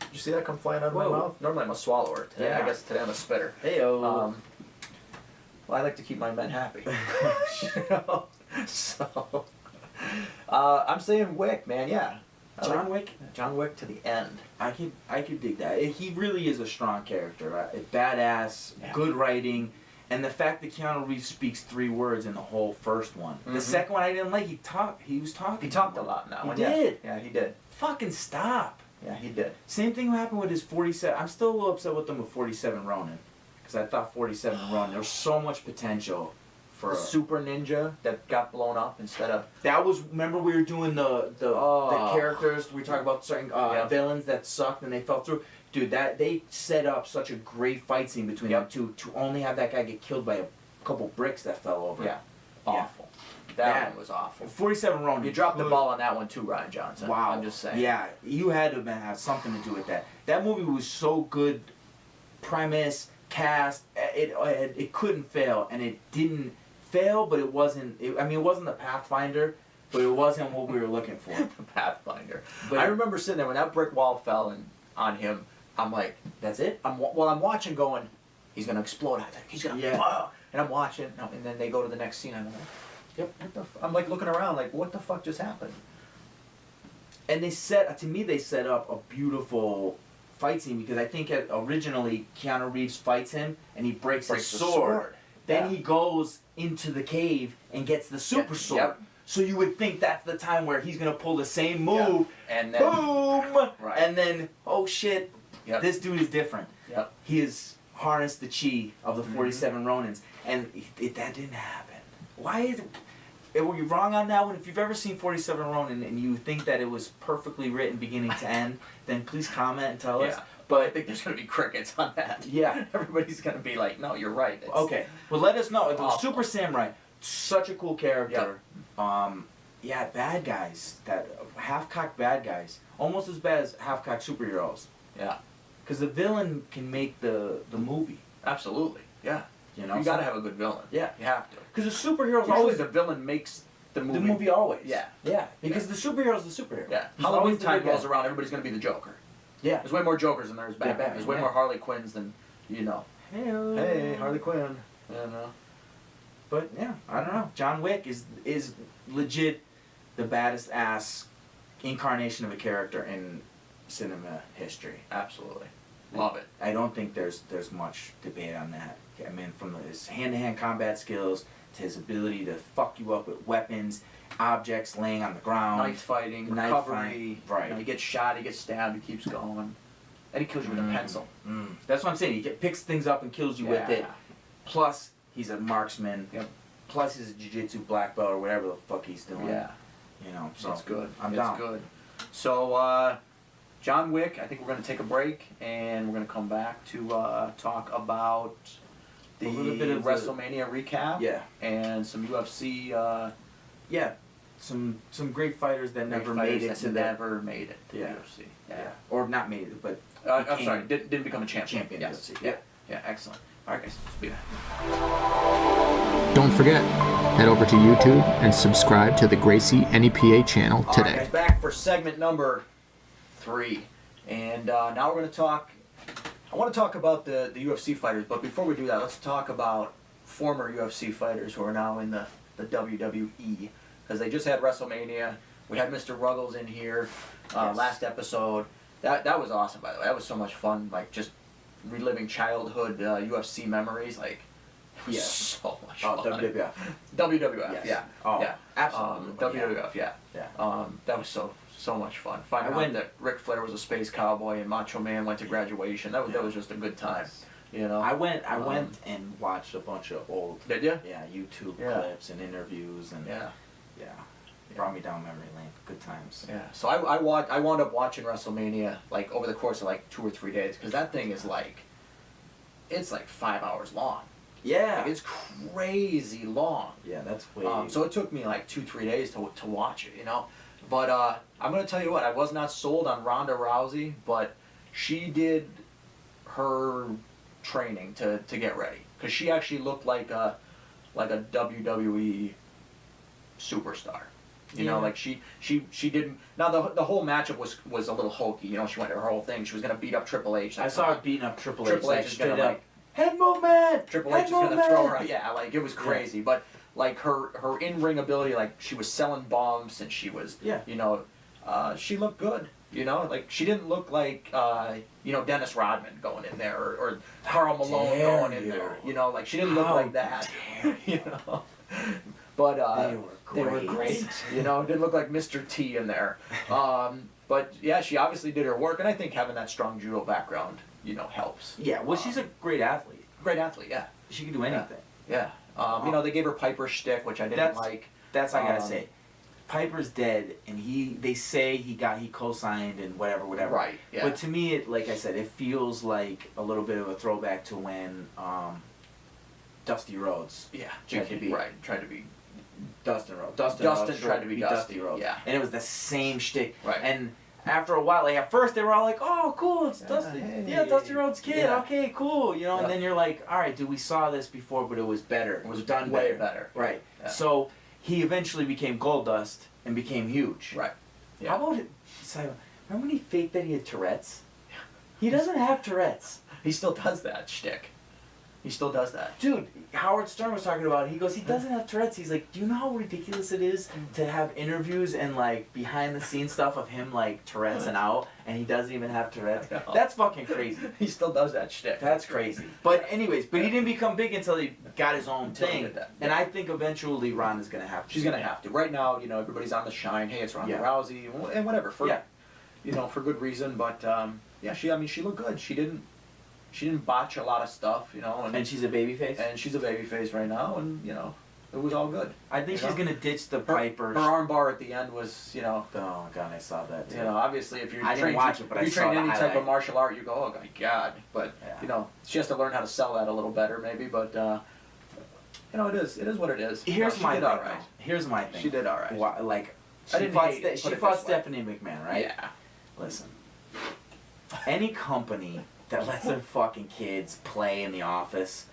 Did you see that come flying out of my Whoa. mouth? Normally I'm a swallower. Today, Yeah. I guess today I'm a spitter. Heyo. Well, I like to keep my men happy. So, I'm saying Wick, man. Yeah. I John like Wick. John Wick to the end. I could dig that. He really is a strong character. Right? Badass, Yeah. good writing, and the fact that Keanu Reeves speaks 3 words in the whole first one. Mhm. The second one I didn't like. He was talking. He talked a lot in that He one. did. Yeah, he did. Fucking stop. Yeah, he did. Same thing happened with his 47. I'm still a little upset with him with 47 Ronin, because I thought 47 Ronin there was so much potential for. The super ninja that got blown up instead of. That was, remember we were doing the Oh. characters, we talked about certain Yeah. villains that sucked and they fell through. Dude, that they set up such a great fight scene between Yep. them two to only have that guy get killed by a couple bricks that fell over. Yeah. Awful. That- That one was awful. 47 Ronin. You dropped the good. ball on that one too, Ryan Johnson. Wow. I'm just saying. Yeah, you had to have something to do with that. That movie was so good, premise, cast, it couldn't fail, and it didn't fail, but it wasn't, it wasn't the Pathfinder, but it wasn't what we were looking for. The Pathfinder. But I remember sitting there when that brick wall fell on him. I'm like, That's it? I'm watching, going, he's gonna explode. I think he's gonna. Yeah. Blow. And I'm watching, and then they go to the next scene. I'm like, Yep. I'm like looking around, like, what the fuck just happened? And they set up a beautiful fight scene, because I think originally Keanu Reeves fights him and he breaks his the sword. Then Yeah. he goes into the cave and gets the super Yeah, sword. yep. So you would think that's the time where he's gonna pull the same move. And then. Boom! Right. And then, oh shit, Yep. this dude is different. Yep. He has harnessed the chi of the Mhm. 47 Ronins, and that didn't happen. Why is were you wrong on that one? If you've ever seen 47 Ronin and you think that it was perfectly written beginning to end, then please comment and tell us. Yeah. But I think there's gonna be crickets on that. Yeah. Everybody's gonna be like, no, you're right. It's, Okay, well let us know. It was Awful. Super Samurai, such a cool character. Yeah, bad guys, that half-cocked bad guys, almost as bad as half-cocked superheroes. Yeah. Because the villain can make the movie. Absolutely. Yeah. You know, You gotta have a good villain. Yeah. You have to. because the superheroes Usually always the villain makes the movie. the movie always. Yeah. Yeah, because the superhero's the superhero. Yeah. He's Halloween always the time good guy. rolls around, everybody's gonna be the Joker. Yeah. There's way more Jokers than there's Batman. Batman, There's way yeah. more Harley Quinns than, you know. Hey, Harley Quinn. You know. But yeah, I don't know. John Wick is legit the baddest ass incarnation of a character in cinema history. Absolutely. Love it. I don't think there's much debate on that. I mean, from his hand-to-hand combat skills to his ability to fuck you up with weapons, objects laying on the ground. Knife fighting, Knife recovery. fight, right. You know, he gets shot, he gets stabbed, he keeps going. And he kills you with a pencil. That's what I'm saying. He picks things up and kills you with it. Yeah. Plus, he's a marksman. Yep. Plus, he's a jiu-jitsu black belt or whatever the fuck he's doing. Yeah. You know, so It's good. I'm it's down. good. So, John Wick, I think we're going to take a break and we're going to come back to talk about the A little bit of the- WrestleMania recap Yeah. and some UFC Yeah. Some great fighters that never made it to the never made it to Yeah. UFC. yeah, or not made it, but I'm became sorry, didn't become a champion. champion. Yes. UFC. Yeah. Yeah. Excellent. All right, guys. Be back. Don't forget, head over to YouTube and subscribe to the Gracie NEPA channel All right, today. guys, back for segment number 3, and now we're going to talk. I want to talk about the UFC fighters, but before we do that, let's talk about former UFC fighters who are now in the WWE, because they just had WrestleMania. We had Mr. Ruggles in here Yes. last episode. That was awesome, by the way. That was so much fun. Like just reliving childhood UFC memories. Like, it was Yeah. so much Oh, fun. WWF. WWF, Yes. yeah. Oh, yeah. absolutely. WWF, yeah. Yeah. That was so much fun. Finding out that Ric Flair was a space cowboy and Macho Man went to graduation. That was just a good time. You know. I went and watched a bunch of old. Did you? Yeah, YouTube Yeah. clips and interviews and Yeah. yeah. It brought me down memory lane. Good times. Yeah. So I wound up watching WrestleMania like over the course of like 2 or 3 days because that thing is like, it's like 5 hours long. Yeah. Like, it's crazy long. Yeah, that's way. So it took me like 2-3 days to watch it, you know. But I'm gonna tell you what, I was not sold on Ronda Rousey, but she did her training to get ready because she actually looked like a WWE superstar. You know, like she didn't. Now the whole matchup was a little hokey. You know, she went to her whole thing. She was gonna beat up Triple H. I saw her beating up Triple H. Triple H like, is straight gonna up. like Head movement. Triple head H is gonna movement. throw her. Yeah, like it was crazy. But like her in ring ability, like she was selling bumps and she was. Yeah. You know, she looked good. You know, like she didn't look like you know, Dennis Rodman going in there or Karl Malone going in there. You know, like she didn't look like that. You know. But they were great. You know, it didn't look like Mr. T in there. But yeah, she obviously did her work, and I think having that strong judo background, you know, helps. Yeah, well, she's a great athlete. Great athlete, yeah. She can do anything. Yeah. You know, they gave her Piper shtick, which I didn't like. That's I gotta say. Piper's dead, and they say he co-signed and whatever. Right. Yeah. But to me, like I said, it feels like a little bit of a throwback to when Dusty Rhodes. Yeah. Tried to be Dustin Rhodes. Dustin tried to be Dusty Rhodes. Yeah. And it was the same shtick. Right. And after a while, like at first they were all like, "Oh, cool, it's Dusty. Yeah, Dusty Rhodes' kid. Yeah. Okay, cool." You know, Yeah. and then you're like, "All right, dude, we saw this before, but it was better. It was done way better." better. Right. Yeah. So he eventually became Goldust and became huge. Right. Yeah. How about it? Simon, remember when he faked that he had Tourette's? He doesn't have Tourette's. He still does that shtick. He still does that. Dude, Howard Stern was talking about it. He goes, he doesn't have Tourette's. He's like, do you know how ridiculous it is to have interviews and like behind the scenes stuff of him like Tourette's and out, and he doesn't even have Tourette's? I know. That's fucking crazy. He still does that shtick. That's crazy. But anyways, but he didn't become big until he got his own Until he thing. did that. And I think eventually Ronda's gonna have to. She's gonna have to. Right now, you know, everybody's on the shine. Hey, it's Ronda Yeah. Rousey, and whatever for, Yeah. you know, for good reason. But yeah, she looked good. She didn't botch a lot of stuff, you know. And she's a babyface. And she's a babyface right now, and you know, it was all good. I think You she's know? gonna ditch the Her Piper. armbar at the end was, you know. Oh god, I saw that too. You know, obviously, if you're I didn't trained, watch it, but if I you saw train the any type highlight. of martial art, you go, oh my god. But Yeah. you know, she has to learn how to sell that a little better, maybe. But you know, it is what it is. Here's she my did thing. all right. Here's my thing. She did all right. Why, like, I she didn't fought, hate it, she put it fought this way. Stephanie McMahon, right? Yeah. Listen, any company that lets their fucking kids play in the office,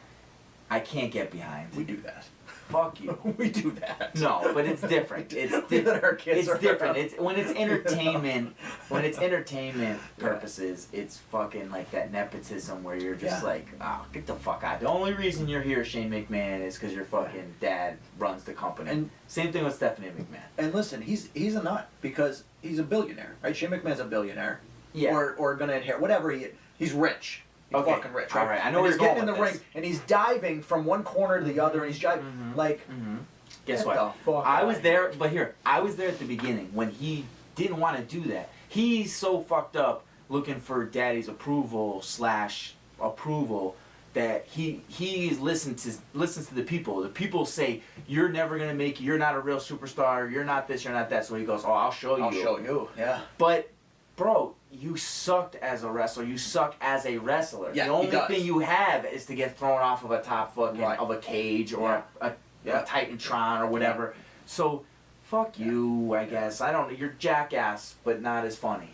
I can't get behind. We do that. Fuck you. We do that. No, but it's different. It's We let our kids It's around. different. It's when it's entertainment. When it's entertainment purposes, it's fucking like that nepotism where you're just Yeah. like, oh, get the fuck out. The only reason you're here, Shane McMahon, is because your fucking dad runs the company. And same thing with Stephanie McMahon. And listen, he's a nut because he's a billionaire, right? Shane McMahon's a billionaire. Yeah. Or gonna inherit whatever he's rich. He's Okay. fucking rich, right? All right, I know and where he's you're getting in going the with ring this. and he's diving from one corner to the other and he's driving like. Mm-hmm. Guess Get what? the fuck I out was of there, but here, I was there at the beginning when he didn't want to do that. He's so fucked up looking for daddy's approval that he listens to the people. The people say, you're never gonna make it, you're not a real superstar, you're not this, you're not that. So he goes, oh, I'll show you. I'll show you. Yeah. But bro, you sucked as a wrestler. You suck as a wrestler. Yeah, the he only does. thing you have is to get thrown off of a top fucking Right. of a cage or a Titantron or whatever. So fuck you, I guess. I don't. You're jackass, but not as funny.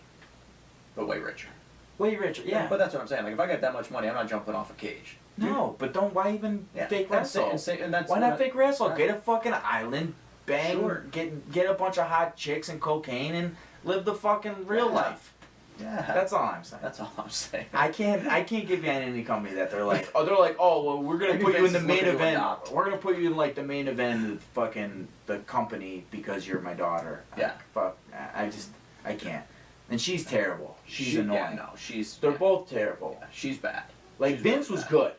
But way richer. Way richer. Yeah. But that's what I'm saying. Like if I got that much money, I'm not jumping off a cage. no, but don't. Why even fake wrestle? And that's Why not fake wrestle? Right. Get a fucking island, bang, Sure. get a bunch of hot chicks and cocaine, and live the fucking real Yeah. life. Yeah. That's all I'm saying. That's all I'm saying. I can't get behind any company that they're like, oh well, we're gonna Maybe put you in Vince the is main looking to event. adopt. We're gonna put you in like the main event of fucking the company because you're my daughter. Yeah. Fuck. I can't. And she's terrible. She's annoying. Yeah, no, she's. They're yeah. both terrible. Yeah, she's bad. Like Vince was good.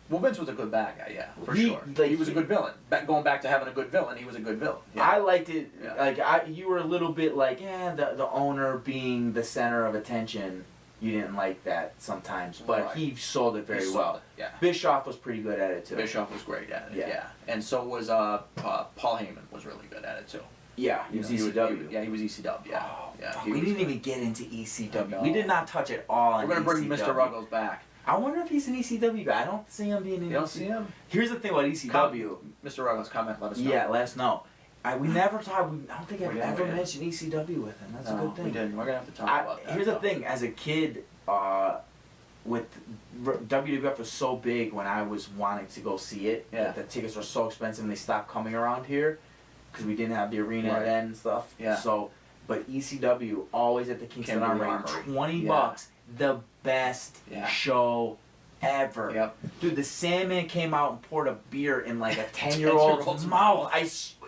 Well, Vince was a good bad guy, yeah, for He- sure. like, He was a good villain. Going back to having a good villain, he was a good villain. Yeah. I liked it. Yeah. Like you were a little bit like, the owner being the center of attention. You didn't like that sometimes, but Right. he sold it very He sold well. it, yeah. Bischoff was pretty good at it too. Bischoff was great at it, Yeah. yeah. And so was Paul Heyman was really good at it too. Yeah, he was ECW. Yeah, he was ECW. Yeah, Oh, yeah. fuck, he we was didn't good. even get into ECW. I We know. did not touch it all on We're gonna bring ECW. Mr. Ruggles back. I wonder if he's an ECW guy. I don't see him being an You don't see him? Here's the thing about ECW. Mr. Ruggles, comment. Let us know. Yeah, let us know. We never talked. I don't think I've We didn't, ever we didn't. mentioned ECW with him. That's No, a good thing. we didn't. We're gonna have to talk about that. Here's the thing. As a kid, with WWF was so big when I was wanting to go see it. Yeah. That the tickets were so expensive and they stopped coming around here because we didn't have the arena Right. then and stuff. Yeah. So, but ECW always at the Kingston Came to the Armory, Armory. $20, Yeah. the best Yeah. show ever. Yep. Dude, the Sandman came out and poured a beer in like a 10-year-old's 10-year-old's mouth.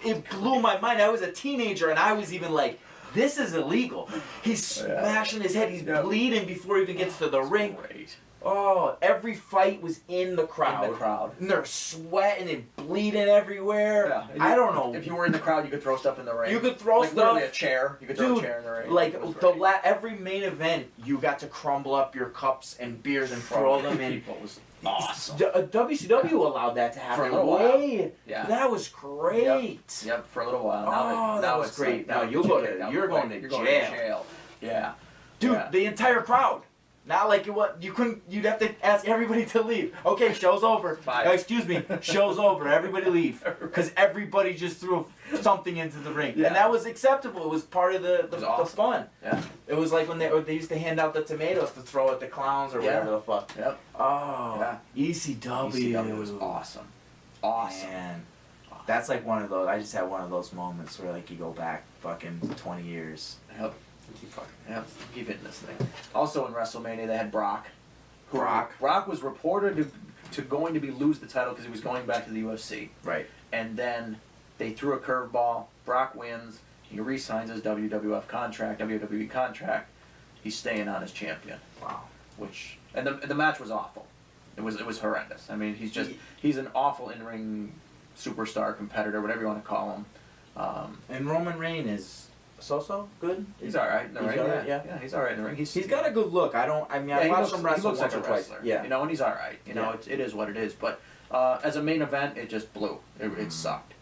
It blew my mind. I was a teenager and I was even like, this is illegal. He's smashing his head. He's bleeding before he even gets to the ring. Great. Oh, every fight was in the crowd. In the crowd. And they're sweating and bleeding everywhere. Yeah. I don't know. If you were in the crowd, you could throw stuff in the ring. You could throw like stuff. literally a chair. You could throw Dude, a chair in the ring. like It was the great. every main event, you got to crumble up your cups and beers and throw them in. People was awesome. WCW allowed that to happen. For a little while. Yeah. That was great. Yep, for a little while. Oh, that was it's great. Like, Now you'll go to- you're going to jail. Yeah. Dude, Yeah. the entire crowd. Not like you'd have to ask everybody to leave. Okay, show's over. Bye. Excuse me, show's over. Everybody leave. Because everybody just threw something into the ring. Yeah. And that was acceptable. It was part of the was awesome. fun. Yeah. It was like when they used to hand out the tomatoes to throw at the clowns or Yeah. whatever the fuck. Yep. Oh, Yeah. ECW. ECW was awesome. Awesome. Man, that's like one of those. I just had one of those moments where like you go back fucking 20 years. Yep. Keep hitting this thing. Also in WrestleMania, they had Brock. Brock was reported to going to be lose the title because he was going back to the UFC. Right. And then they threw a curveball. Brock wins. He re-signs his WWE contract. He's staying on as champion. Wow. And the match was awful. It was horrendous. I mean, he's an awful in-ring superstar, competitor, whatever you want to call him. And Roman Reigns is so good. He's all right in the He's ring. all right, Yeah, he's all right in the ring. He's got a good look. I watched him he wrestle looks once like or a twice. wrestler. Yeah. You know, and he's all right. You know, it is what it is. But as a main event, it just blew. It sucked.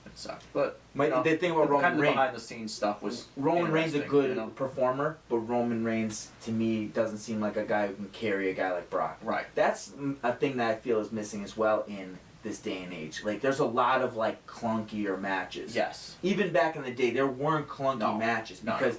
It sucked. But The thing about Roman kind of Reigns, behind the scenes stuff was Roman Reigns a interesting, good you know? performer, but Roman Reigns to me doesn't seem like a guy who can carry a guy like Brock. Right. That's a thing that I feel is missing as well in this day and age. Like there's a lot of like clunkier matches. Yes. Even back in the day, there weren't clunky No. matches No. because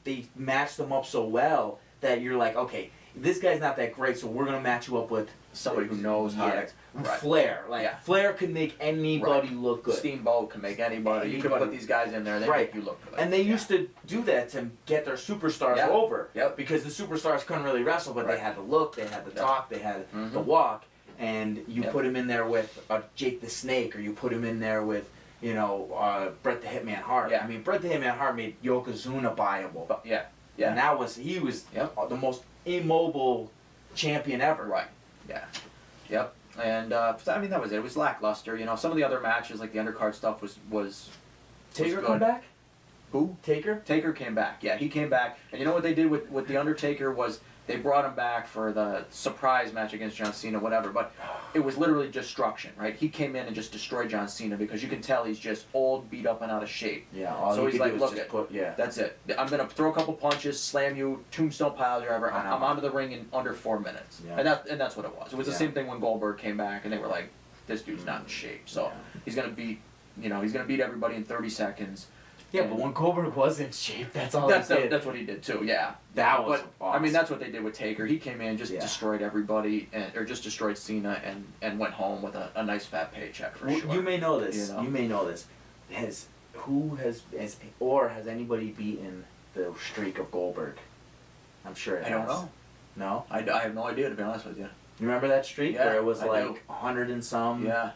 they matched them up so well that you're like, okay, this guy's not that great, so we're gonna match you up with Somebody who knows how to. Right. Flair. Like Yeah. Flair could make anybody look good. Steamboat can make anybody. You can Anybody. put these guys in there, they Right. make you look good. And they Yeah. used to do that to get their superstars Yep. over. Yep. Because the superstars couldn't really wrestle, but Right. they had the look, they had the Yep. talk, they had Mhm. the walk. And you Yep. put him in there with Jake the Snake, or you put him in there with, Bret the Hitman Hart. Yeah. I mean, Bret the Hitman Hart made Yokozuna viable. But yeah. And he was Yep. the most immobile champion ever. Right. Yeah. Yep. And I mean that was it. It was lackluster. You know, some of the other matches like the undercard stuff was Taker good. come back? Who? Taker? Taker came back. Yeah, he came back. And you know what they did with the Undertaker was they brought him back for the surprise match against John Cena, whatever. But it was literally destruction, right? He came in and just destroyed John Cena because you can tell he's just old, beat up, and out of shape. Yeah, all So he he's could like, do look was just it. put, That's it. I'm gonna throw a couple punches, slam you, tombstone pile driver. I'm onto the ring in under 4 minutes. Yeah. And that's what it was. It was the Yeah. same thing when Goldberg came back, and they were like, this dude's not in shape. So he's gonna beat everybody in 30 seconds. Yeah, but when Goldberg was in shape, that's all That's he did. that's what he did too. Yeah, That was But awesome. I mean, that's what they did with Taker. He came in, just Yeah. destroyed everybody, or just destroyed Cena, and went home with a nice fat paycheck for sure. You may know this. You know? You may know this. Has anybody beaten the streak of Goldberg? I'm sure it I has. don't know. No? I have no idea, to be honest with you. You remember that streak Yeah, where it was I like do. 100 and some? Yeah.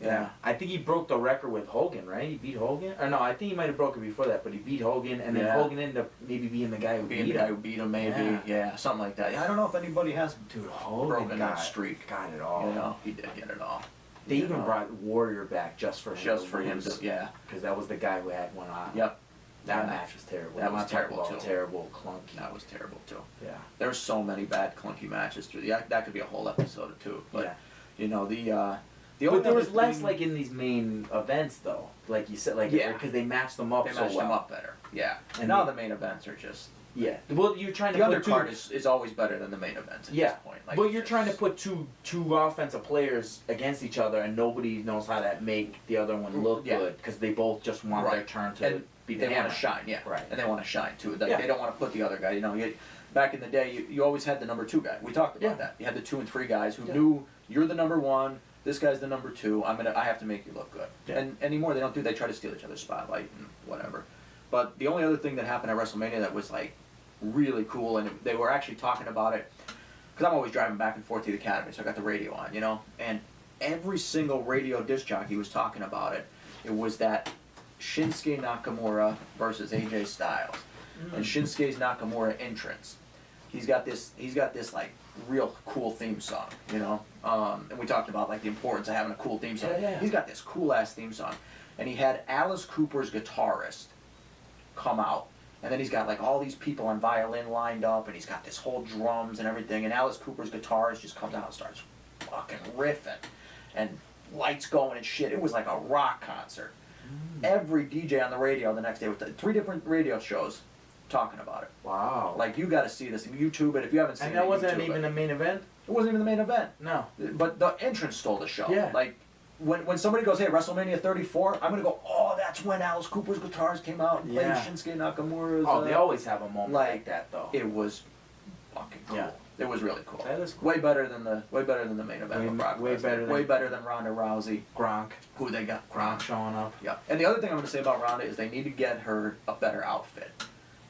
Yeah. I think he broke the record with Hogan, right? He beat Hogan? Or no, I think he might have broke it before that, but he beat Hogan, and then Hogan ended up maybe being the guy who beat him. Maybe. Yeah, something like that. I don't know if anybody has Dude, Hogan broken that streak. Got it all. You know, he did get it all. They even brought Warrior back just for him. Yeah. Because that was the guy who had one on. Yep. That match was terrible. That was terrible too. Terrible, clunky. That was terrible too. Yeah. There's so many bad clunky matches through. Yeah, that could be a whole episode too. But yeah. you know the but only there was thing, less like in these main events though, like you said, like because they matched them up they so matched well. them up better. Yeah. And now they, the main events are just Well, you're trying to the put undercard is always better than the main events at this point. Like, but you're trying to put two offensive players against each other, and nobody knows how to make the other one look good because they both just want their turn to be the They hammer. want to shine, Right. And they want to shine too. Like, they don't want to put the other guy. You know, back in the day, you always had the number 2 guy. We talked about that. You had the 2 and 3 guys who knew you're the number 1. This guy's the number 2. I have to make you look good. Yeah. And anymore, they don't do. They try to steal each other's spotlight and whatever. But the only other thing that happened at WrestleMania that was like really cool, and they were actually talking about it, because I'm always driving back and forth to the academy, so I got the radio on, you know, and every single radio disc jockey was talking about it. It was that Shinsuke Nakamura versus AJ Styles, and Shinsuke's Nakamura entrance. He's got this like real cool theme song, you know, and we talked about like the importance of having a cool theme song. Yeah. He's got this cool ass theme song, and he had Alice Cooper's guitarist come out. And then he's got like all these people on violin lined up, and he's got this whole drums and everything. And Alice Cooper's guitarist just comes out and starts fucking riffing, and lights going and shit. It was like a rock concert. Every DJ on the radio the next day with 3 different radio shows talking about it. Wow. Like, you got to see this. YouTube it if you haven't seen it. And that wasn't YouTube even it. the main event. It wasn't even the main event. No. But the entrance stole the show. Yeah. Like, when somebody goes, hey, WrestleMania 34, I'm going to go, oh, that's when Alice Cooper's guitars came out and played Shinsuke Nakamura's. Oh, they always have a moment like that, though. It was fucking cool. Yeah. It was really cool. That is cool. Way better than the main event. with Brock Lesnar. Way better than Ronda Rousey. Gronk. Who they got? Gronk showing up. Yeah. And the other thing I'm going to say about Ronda is they need to get her a better outfit.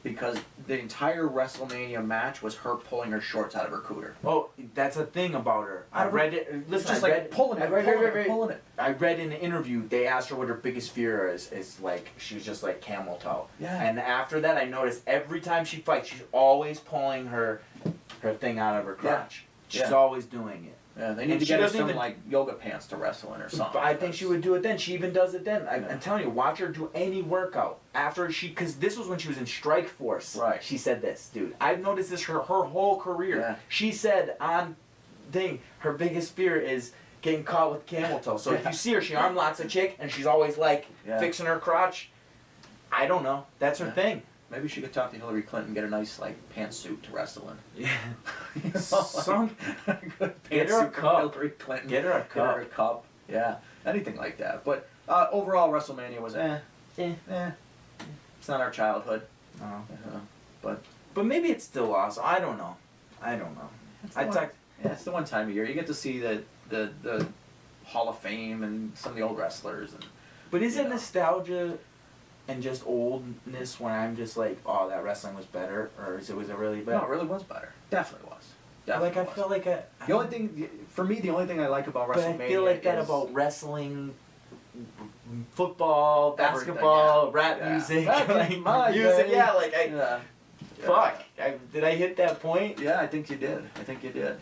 Because the entire WrestleMania match was her pulling her shorts out of her cooter. Oh, that's a thing about her. I read it. Listen, just I like read, pulling it, pulling it. I read in an interview they asked her what her biggest fear is. Is like she was just like camel toe. Yeah. And after that, I noticed every time she fights, she's always pulling her thing out of her crotch. Yeah. She's always doing it. Yeah, they need to get her some like yoga pants to wrestle in or something. But I think she would do it then. She even does it then. I'm telling you, watch her do any workout after because this was when she was in Strike Force. Right. She said this, dude. I've noticed this her whole career. Yeah. She said on her biggest fear is getting caught with camel toe. So if you see her, she arm locks a chick and she's always like fixing her crotch. I don't know. That's her thing. Maybe she could talk to Hillary Clinton, get a nice like pantsuit to wrestle in. Yeah. You know, Some get her a cup. Hillary Clinton. Get her a cup. Get her a cup. Yeah, anything like that. But overall, WrestleMania was It's not our childhood. But maybe it's still awesome. I don't know. It's the one time a year you get to see the Hall of Fame and some of the old wrestlers. But is it nostalgia and just oldness when I'm just like, oh, that wrestling was better, or was it really better? No, it really was better. Definitely was. I feel like the only thing I like about WrestleMania. But I feel like that about wrestling, football, basketball, rap music, music. Yeah, fuck. Did I hit that point? Yeah, I think you did.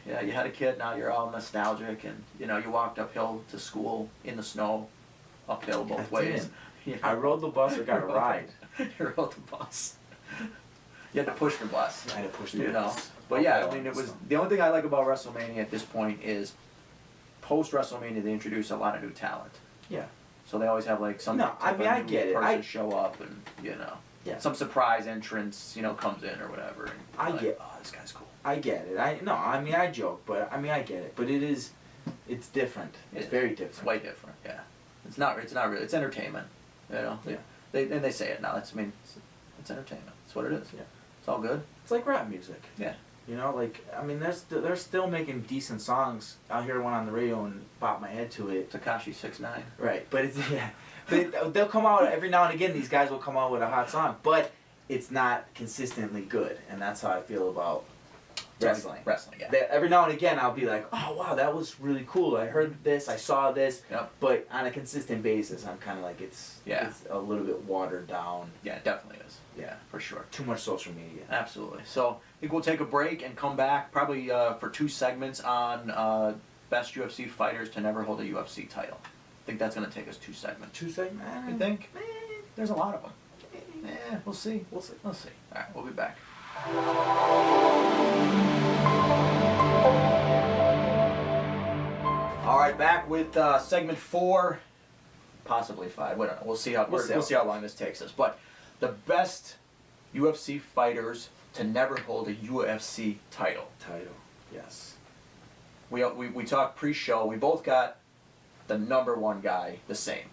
Yeah, you had a kid. Now you're all nostalgic, and you walked uphill to school in the snow, uphill both ways. I rode the bus or got a ride. You rode the bus. You had to push the bus. I had to push the bus. But yeah, I mean, it was the only thing I like about WrestleMania at this point is post WrestleMania they introduce a lot of new talent. Yeah. So they always have like some. No, I mean I get it. Person show up and Yeah. some surprise entrance comes in or whatever. And I like, get. Oh, this guy's cool. I get it. I joke, but I get it. But it's different. It's very different. It's way different. Yeah. It's not really. It's entertainment. Yeah. They say it now. It's entertainment. That's what it is. Yeah. It's all good. It's like rap music. Yeah. They're still making decent songs. I'll hear one on the radio and bop my head to it. Tekashi 6ix9ine. Right, but it's But they'll come out every now and again. These guys will come out with a hot song, but it's not consistently good, and that's how I feel about wrestling. Wrestling, yeah. Every now and again, I'll be like, oh wow, that was really cool. I heard this, I saw this. Yep. But on a consistent basis, I'm kind of like it's a little bit watered down. Yeah, it definitely is. Yeah, for sure. Too much social media. Absolutely. So I think we'll take a break and come back probably for 2 segments on best UFC fighters to never hold a UFC title. I think that's going to take us 2 segments. 2 segments? You think? There's a lot of them. We'll see. We'll see. All right, we'll be back. All right, back with segment 4, possibly 5. We don't know. We'll see how long this takes us. But the best UFC fighters to never hold a UFC title. Yes. We talked pre-show. We both got the number 1 guy the same.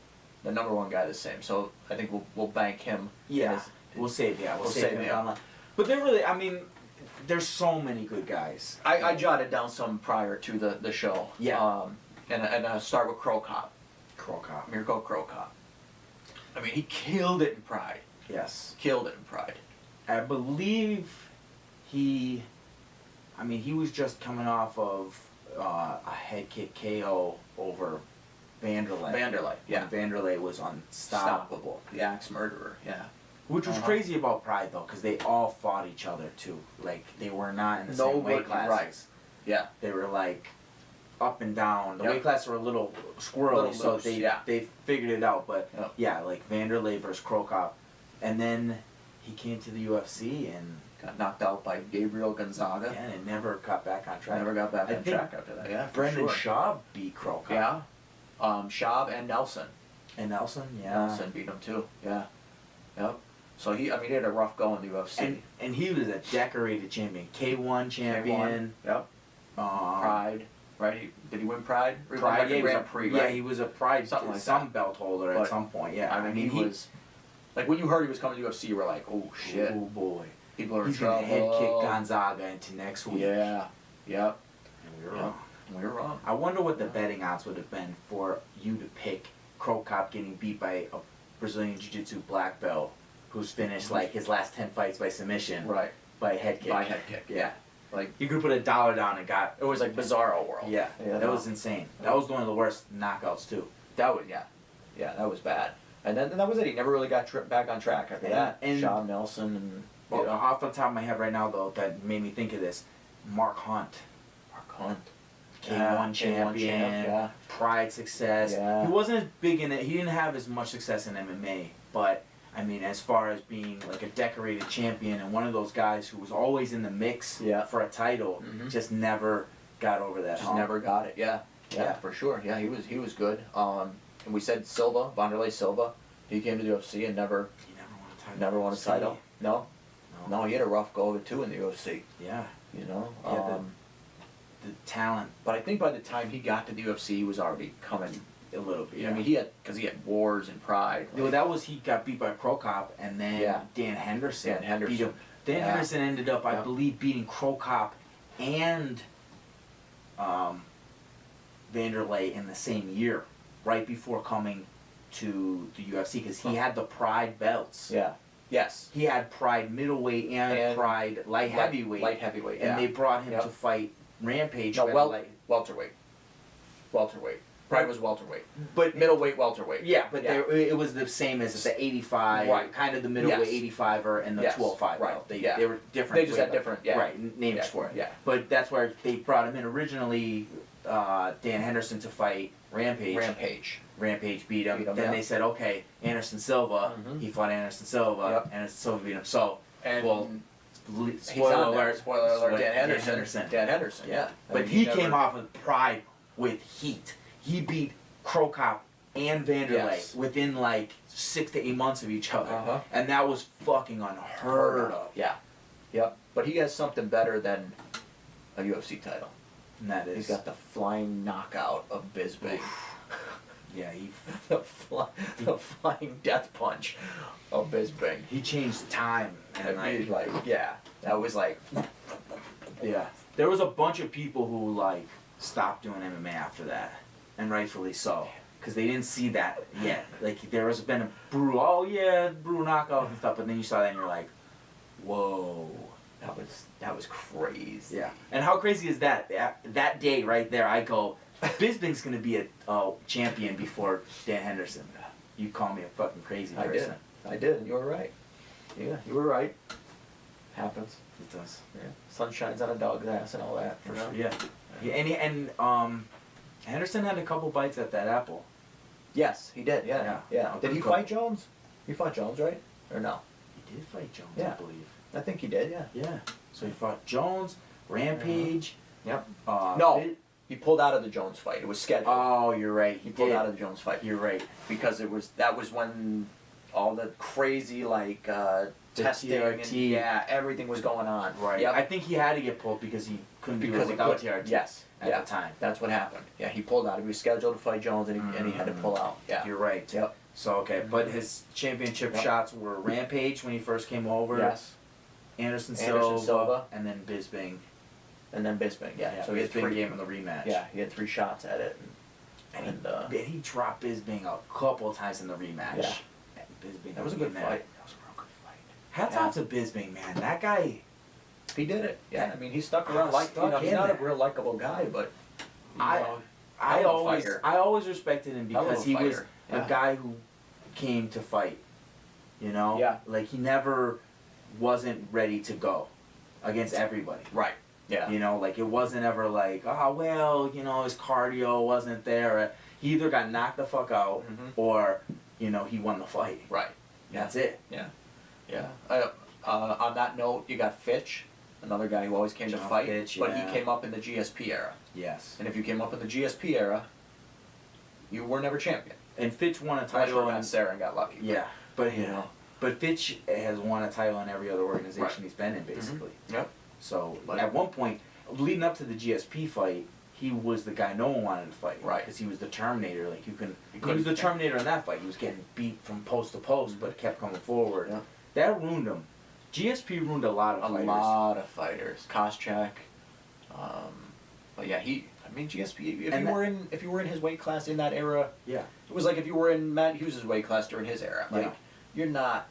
So I think we'll bank him. Yeah. We'll save him online. But they're really, I mean, there's so many good guys. I jotted down some prior to the show. Yeah. And I'll start with Crow Cop. Mirko Crow Cop. I mean, he killed it in Pride. Yes. Killed it in Pride. I believe he was just coming off of a head kick KO over Vanderlei. Yeah. Vanderlei was unstoppable. The axe murderer, yeah. Which was crazy about Pride, though, because they all fought each other, too. Like, they were not in the same weight classes. Right. Yeah. They were, like, up and down. The Yep. weight classes were a little squirrely, so they figured it out. But, Yep. yeah, like, Vanderlei versus Crow Cop. And then he came to the UFC and got knocked out by Gabriel Gonzaga. and it never got back on track. Never got back I on think track after that. Yeah, for Brendan sure. Schaub beat Crow Cop. Yeah. Schaub and Nelson. And Nelson, yeah. Nelson beat him too. Yeah. Yep. So he had a rough go in the UFC. And he was a decorated champion. K1 champion. Yep. Pride. Right? Did he win Pride? Pride, yeah, Grand Prix, right? yeah, he was a Pride, Something like some that. belt holder But, at some point, yeah. I mean, he was... Like, when you heard he was coming to the UFC, you were like, oh, shit. Oh, boy. People are in He's going to trouble. head kick Gonzaga into next week. Yeah. Yep. And we were wrong. We were wrong. I wonder what the betting odds would have been for you to pick Crow Cop getting beat by a Brazilian Jiu-Jitsu black belt who's finished, like, his last 10 fights by submission. Right. By head kick. By head kick, yeah. Like, You could put $1 down and got... it was like Bizarro World. Yeah, Yeah, that was insane. That was one of the worst knockouts, too. That was, yeah. Yeah, that was bad. And then that was it. He never really got back on track after that. And Schaub, Nelson, and... Well, off the top of my head right now, though, that made me think of this. Mark Hunt. K1 champion, yeah. Pride success. Yeah. He wasn't as big in it. He didn't have as much success in MMA, but I mean, as far as being like a decorated champion and one of those guys who was always in the mix for a title, just never got over that. Just never got it. Yeah. For sure. Yeah, he was good. And we said Silva, Vanderlei Silva. He came to the UFC and never won a title. No, he had a rough go of it too in the UFC. Yeah. You know. The talent. But I think by the time he got to the UFC, he was already coming a little bit. I mean, he had Wars and Pride. Well, that was he got beat by Crow Cop, and then Dan Henderson. Beat him. Dan Henderson ended up, I believe, beating Crow Cop and Vanderlei in the same year, right before coming to the UFC, because he had the Pride belts. Yeah. Yes. He had Pride middleweight and Pride light heavyweight. Light heavyweight. And they brought him to fight Rampage. No, welterweight. Pride was welterweight. But middleweight, welterweight. Yeah, but it was the same as the 85, kind of the middleweight 85er and the 205. Right. They were different. They just had different names for it. Yeah. But that's where they brought him in originally, Dan Henderson to fight Rampage. Rampage beat him. Then they said, okay, Anderson Silva. He fought Anderson Silva. Anderson Silva beat him. So, spoiler alert, Dan Henderson. Dan Henderson, yeah. But he came off of Pride with heat. He beat Crow Cop and Vanderlei within like 6 to 8 months of each other. And that was fucking unheard of. Yeah. Yep. But he has something better than a UFC title. And that is... He's got the flying knockout of Bisping. Yeah, the flying death punch of Bisping. He changed time. And that was like... Yeah. There was a bunch of people who like stopped doing MMA after that. And rightfully so. Because they didn't see that yet. Like, there has been a brutal knockout and stuff, but then you saw that and you're like, whoa. That was crazy. Yeah. And how crazy is that? That day right there, I go, Bisping's gonna be a champion before Dan Henderson. You call me a fucking crazy person. I did. You were right. Yeah, you were right. Happens. It does. Yeah. Sun shines on a dog's ass and all that. For sure. Yeah. And Henderson had a couple bites at that apple. Yes, he did. Yeah. Did he fight Jones? He fought Jones, right? Or no? He did fight Jones, Yeah. I believe. I think he did. Yeah. Yeah. So he fought Jones, Rampage. Yep. No. He pulled out of the Jones fight. It was scheduled. Oh, you're right. He pulled out of the Jones fight. You're right. Because that was when all the crazy testing TRT. and everything was going on. Right. Yep. I think he had to get pulled because he couldn't do it Because he without could. TRT. Yes. At the time. That's what happened. Yeah, he pulled out. He was scheduled to fight Jones and he had to pull out. Yeah. You're right. Yep. So okay, but his championship shots were Rampage when he first came over. Yes. Anderson Silva. Silva, and then Bisping. And then Bisping. Yeah. So So he had Bisping three. gave him the rematch. Yeah, he had 3 shots at it. And he dropped Bisping a couple of times in the rematch. Yeah. Bisping that was a good fight. That was a real good fight. Hats off to Bisping, man. That guy. He did it. Yeah. I mean, he stuck around he's not a real likable guy, but I always respected him because he was a guy who came to fight. You know? Yeah. Like he never wasn't ready to go against everybody. Right. Yeah. You know, like it wasn't ever like, oh well, you know, his cardio wasn't there. He either got knocked the fuck out or, you know, he won the fight. Right. That's it. Yeah. Yeah. On that note, you got Fitch, another guy who always came to fight, Fitch, but he came up in the GSP era. Yes. And if you came up in the GSP era, you were never champion. And Fitch won a Unless title you in got Sarah and got lucky. Yeah, but you know, but Fitch has won a title in every other organization he's been in, basically. Yep. So at one point, leading up to the GSP fight, he was the guy no one wanted to fight. Right. Because he was the Terminator. Like he couldn't was the Terminator in that fight. He was getting beat from post to post, but kept coming forward. Yeah. That ruined him. GSP ruined a lot of fighters. A lot of fighters. Koscheck. But yeah, GSP. If you were in his weight class in that era, Yeah. it was like if you were in Matt Hughes' weight class during his era. Like you're not,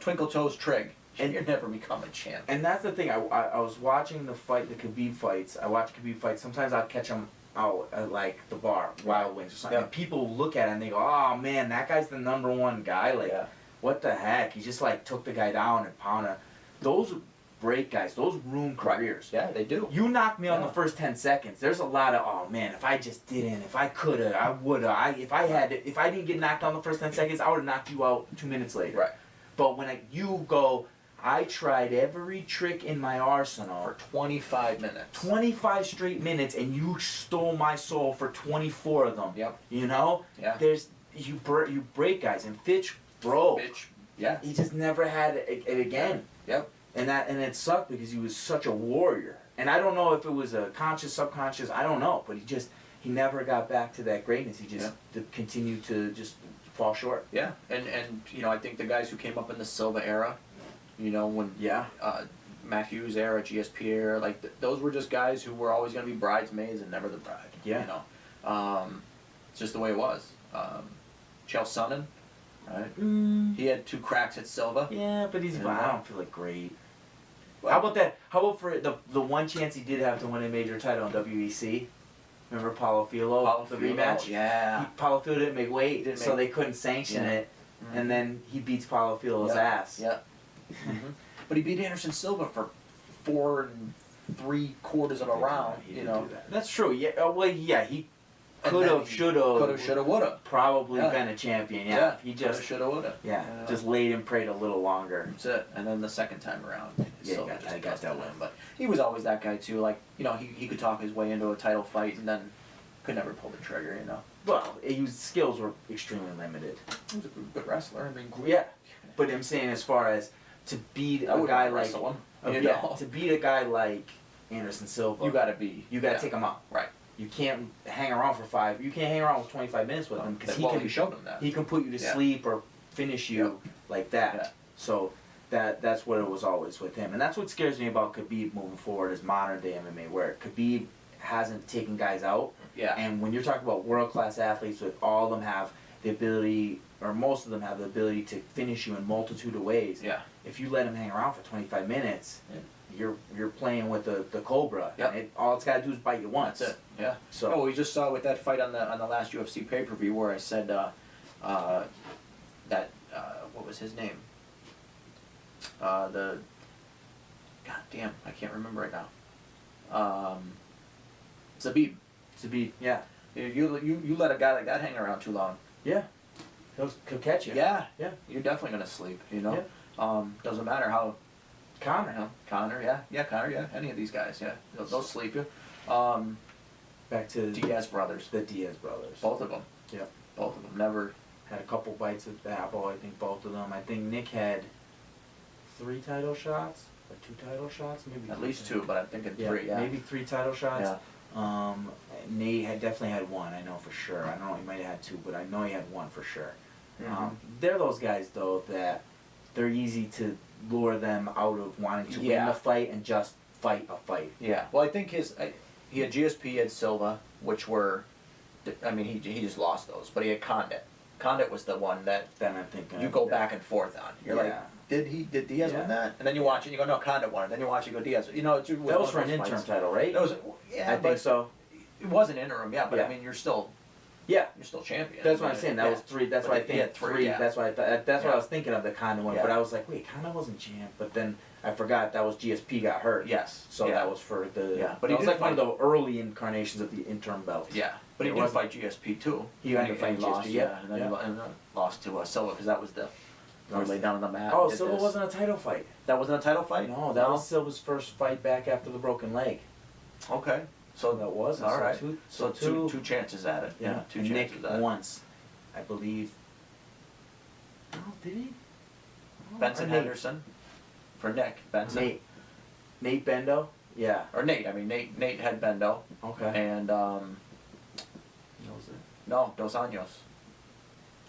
Twinkle Toes Trig. And you're never becoming champ. And that's the thing. I was watching the Khabib fights. I watch Khabib fights. Sometimes I'll catch him out at like the bar, Wild Wings or something. Yeah. And people look at it and they go, "Oh man, that guy's the #1 guy." Like, what the heck? He just like took the guy down and pounded. Those break guys. Those ruin careers. Yeah, they do. You knocked me on the first 10 seconds. There's a lot of, oh man, if I just didn't, if I coulda, I woulda. If I didn't get knocked on the first 10 seconds, I would have knocked you out 2 minutes later. Right. But when you go, I tried every trick in my arsenal For 25 minutes. 25 straight minutes, and you stole my soul for 24 of them. Yep. You know? Yeah. You break guys, and Fitch broke. Bitch. Yeah. He just never had it again. Yep. And it sucked because he was such a warrior. And I don't know if it was a conscious, subconscious, I don't know. But he never got back to that greatness. He just continued to just fall short. Yeah. And I think the guys who came up in the Silva era, when Matt Hughes era, GSP era, like those were just guys who were always going to be bridesmaids and never the bride. Yeah. It's just the way it was. Chael Sonnen, right? He had 2 cracks at Silva. Yeah, but Yeah. I don't feel like great. Well, How about that? How about for the one chance he did have to win a major title in WEC? Remember Paulo Filho, the rematch? Yeah. Paulo Filho didn't make weight, Didn't so make- they couldn't sanction Yeah. it. And then he beats Paulo Filho's ass. Yeah. But he beat Anderson Silva for 4 3/4 of a round. He did do that. That's true. Yeah. Well, yeah. He And could then have, he should have, Coulda, shoulda, woulda. probably Yeah. been a champion. Yeah. He coulda, just, shoulda, woulda. just laid and prayed a little longer. That's it. And then the second time around, Yeah, Silva he got just that busted one. him. But he was always that guy too. Like he could talk his way into a title fight and then could never pull the trigger. Well, his skills were extremely limited. He was a good wrestler. I mean, Yeah. But I'm saying as far as to beat I a wouldn't guy like wrestle him. to beat a guy like Anderson Silva, You gotta be. you gotta take him out. Right. You can't hang around for 5. You can't hang around with 25 minutes with him because he showed him that. he can put you to Yeah. sleep or finish you like that. Yeah. So that's what it was always with him, and that's what scares me about Khabib moving forward as modern day MMA, where Khabib hasn't taken guys out. Yeah. And when you're talking about world class athletes, with all of them have the ability or most of them have the ability to finish you in multitude of ways. Yeah. If you let him hang around for 25 minutes, Yeah. you're playing with the Cobra. Yep. And all it's got to do is bite you once. That's it. Yeah. So Oh, we just saw with that fight on the last UFC pay-per-view where I said that what was his name? God damn, I can't remember right now. Zabib. yeah. You let a guy like that hang around too long. Yeah. He'll catch you. Yeah. Yeah. You're definitely gonna sleep. You know. Yeah. Doesn't matter how. Connor. Connor, yeah, Connor, yeah, any of these guys, yeah, they'll sleep you. Back to Diaz brothers, the Diaz brothers. both of them. Yep. Both of them never. Had a couple bites at the apple, I think both of them. I think Nick had 3 title shots, or 2 title shots, maybe. At least 2, but I'm thinking Yeah, 3. Yeah, maybe 3 title shots. Yeah. Nate had definitely had 1, I know for sure. I don't know, he might have had 2, but I know he had 1 for sure. Mhm. They're those guys, though, that they're easy to lure them out of wanting to win Yeah. the fight and just fight a fight. Yeah. Well, I think he had GSP, he had Silva, which were, I mean, he just lost those, but he had Condit. Condit was the one that Then I'm thinking you go back and forth on. You're like, did Diaz win that? And then you watch it, and you go, no, Condit won it. Then you watch it, you go, Diaz. You know, that was for an interim title, right? That was, yeah, I but think so. it was an interim, yeah. But Yeah. I mean, you're still champion. That's what I'm saying. That was 3. That's But why I he think had 3. yeah. That's why that's what I was thinking of the Conda one. Yeah. But I was like, wait, Conda wasn't champ. But then I forgot that was GSP got hurt. Yes. So yeah. that was for the. Yeah. But he it was did like one of fight- the early incarnations of the interim belt. Yeah, but he It did wasn't- fight GSP too. He had to And fight lost, GSP, yeah, and then yeah. he lost to Silva because that was the where he laid down on the mat. Oh, and did Silva this. wasn't a title fight. That wasn't a title fight. No, that was Silva's first fight back after the broken leg. Okay, So that was all right. Two, So two chances at it. Yeah, two and chances Nick at it. once, I believe. Oh, did he? Oh, Benson or Nate. Henderson for Nick Benson Nate Bendo. Yeah. or Nate. I mean Nate had Bendo Okay. and no Dos Anjos.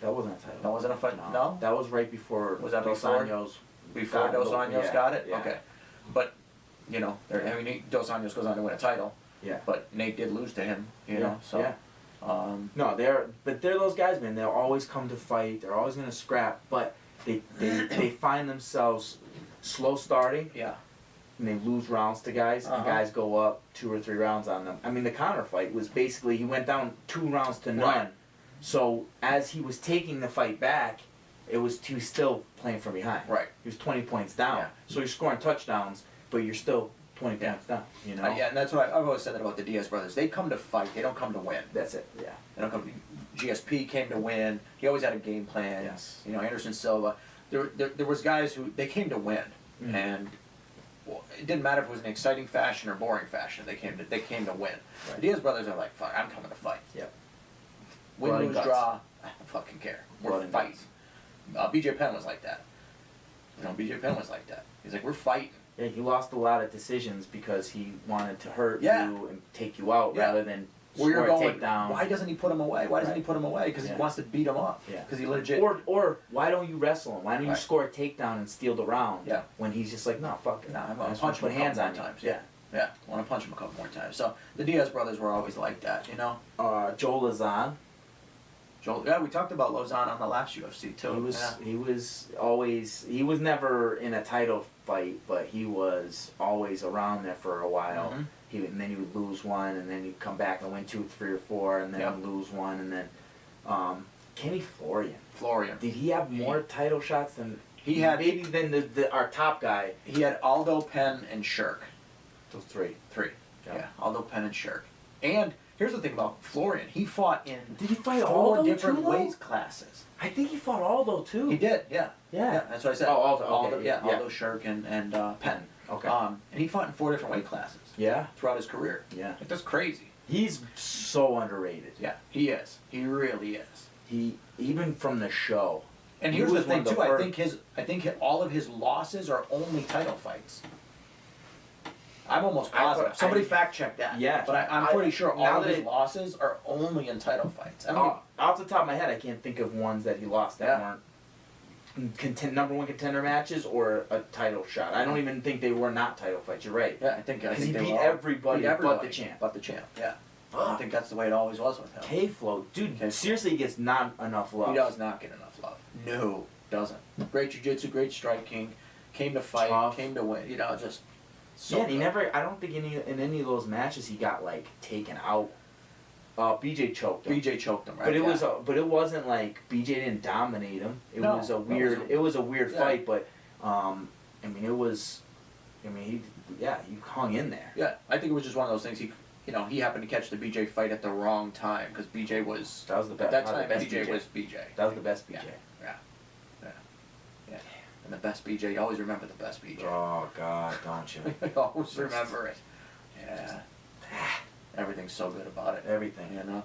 That wasn't a title. That wasn't a fight. No? That was right before. Was that Dos before? Anjos Before got Dos the- Anjos yeah, got it. yeah. Okay, but you know, I mean Dos Anjos goes on to win a title, Yeah. but Nate did lose to him. You Yeah, know, so. yeah. No, they're those guys, man. They'll always come to fight. They're always gonna scrap, but they find themselves slow starting Yeah. and they lose rounds to guys, and guys go up 2 or 3 rounds on them. I mean, the Conor fight was basically he went down 2 rounds to none. Right. So as he was taking the fight back, he was still playing from behind. Right. He was 20 points down. Yeah. So you're scoring touchdowns, but you're still 20 Yeah. points down. You know. Yeah, and that's what I've always said that about the Diaz brothers. They come to fight. They don't come to win. That's it. Yeah. They don't come. GSP came to win. He always had a game plan. Yes. You know, Anderson Silva. There was guys who they came to win, Mhm. and well, it didn't matter if it was an exciting fashion or boring fashion. They came to win. Right. The Diaz brothers are like, fuck, I'm coming to fight. Yep. Win, Blood and lose, guts. draw. I don't fucking care. Blood We're and fighting. BJ Penn was like that. You know, BJ Penn was like that. He's like, we're fighting. Yeah, he lost a lot of decisions because he wanted to hurt Yeah. you and take you out Yeah. rather than Where you're score a going, takedown. why doesn't he put him away? Why doesn't he Right. put him away? Because Yeah. he wants to beat him up. Yeah. Because he legit. Or why don't you wrestle him? Why don't you Right. score a takedown and steal the round? Yeah. When he's just like, no, fuck it. Nah, I'm I gonna just punch wanna him put hands on more you. times. Yeah, I want to punch him a couple more times. So the Diaz brothers were always like that, you know. Joe Lazan. Joel, yeah, we talked about Lozon on the last UFC too. He was never in a title fight, but he was always around there for a while. Mhm. And then he would lose one, and then he'd come back and win 2, 3, or 4, and then Yep. lose one, and then Kenny Florian. Florian. Did he have more title shots than He had maybe than our top guy? he had Aldo, Penn, and Shirk. Those 3. 3. Yeah. Yeah, Aldo, Penn, and Shirk. And here's the thing about Florian. He fought in Did he fight 4 Aldo different too, though? weight classes. I think he fought Aldo too. He did, yeah. Yeah. Yeah, that's what I said. Oh, Aldo, okay, yeah, yeah. Aldo, Shirk, and Penn. Okay. And he fought in 4 different weight classes Yeah. throughout his career. Yeah. Like, that's crazy. He's so underrated. Yeah, he is. He really is. He even from the show. And He here's the was one thing of the too. first- I think all of his losses are only title fights. I'm almost positive. Somebody fact check that. Yeah. But I'm pretty sure now all of that his losses are only in title fights. I mean, Off the top of my head, I can't think of ones that he lost that Yeah. weren't number 1 contender matches or a title shot. I don't even think they were not title fights. You're right. yeah, I think Because he they beat were all- everybody, beat but the champ. But the champ. Yeah. I think that's the way it always was with him. K-Flow, dude. K-Flow. Seriously, he gets not enough love. He does not get enough love. No, doesn't. Great jiu-jitsu, great striking, came to fight, Tough. came to win. You know, just so yeah, and he good. never. I don't think in any of those matches he got like taken out. BJ choked him. BJ choked him, right? But it yeah. but it wasn't like BJ didn't dominate him. It No, was a that was weird. a- It was a weird yeah. fight, but I mean, it was. I mean, he hung in there. Yeah, I think it was just one of those things. He happened to catch the BJ fight at the wrong time because BJ was. That was the best. That probably time the best BJ was BJ. That was the best BJ. Yeah. And the best BJ, you always remember the best BJ. Oh God, don't you? You always remember it. Yeah. Everything's so good about it. Everything. You know.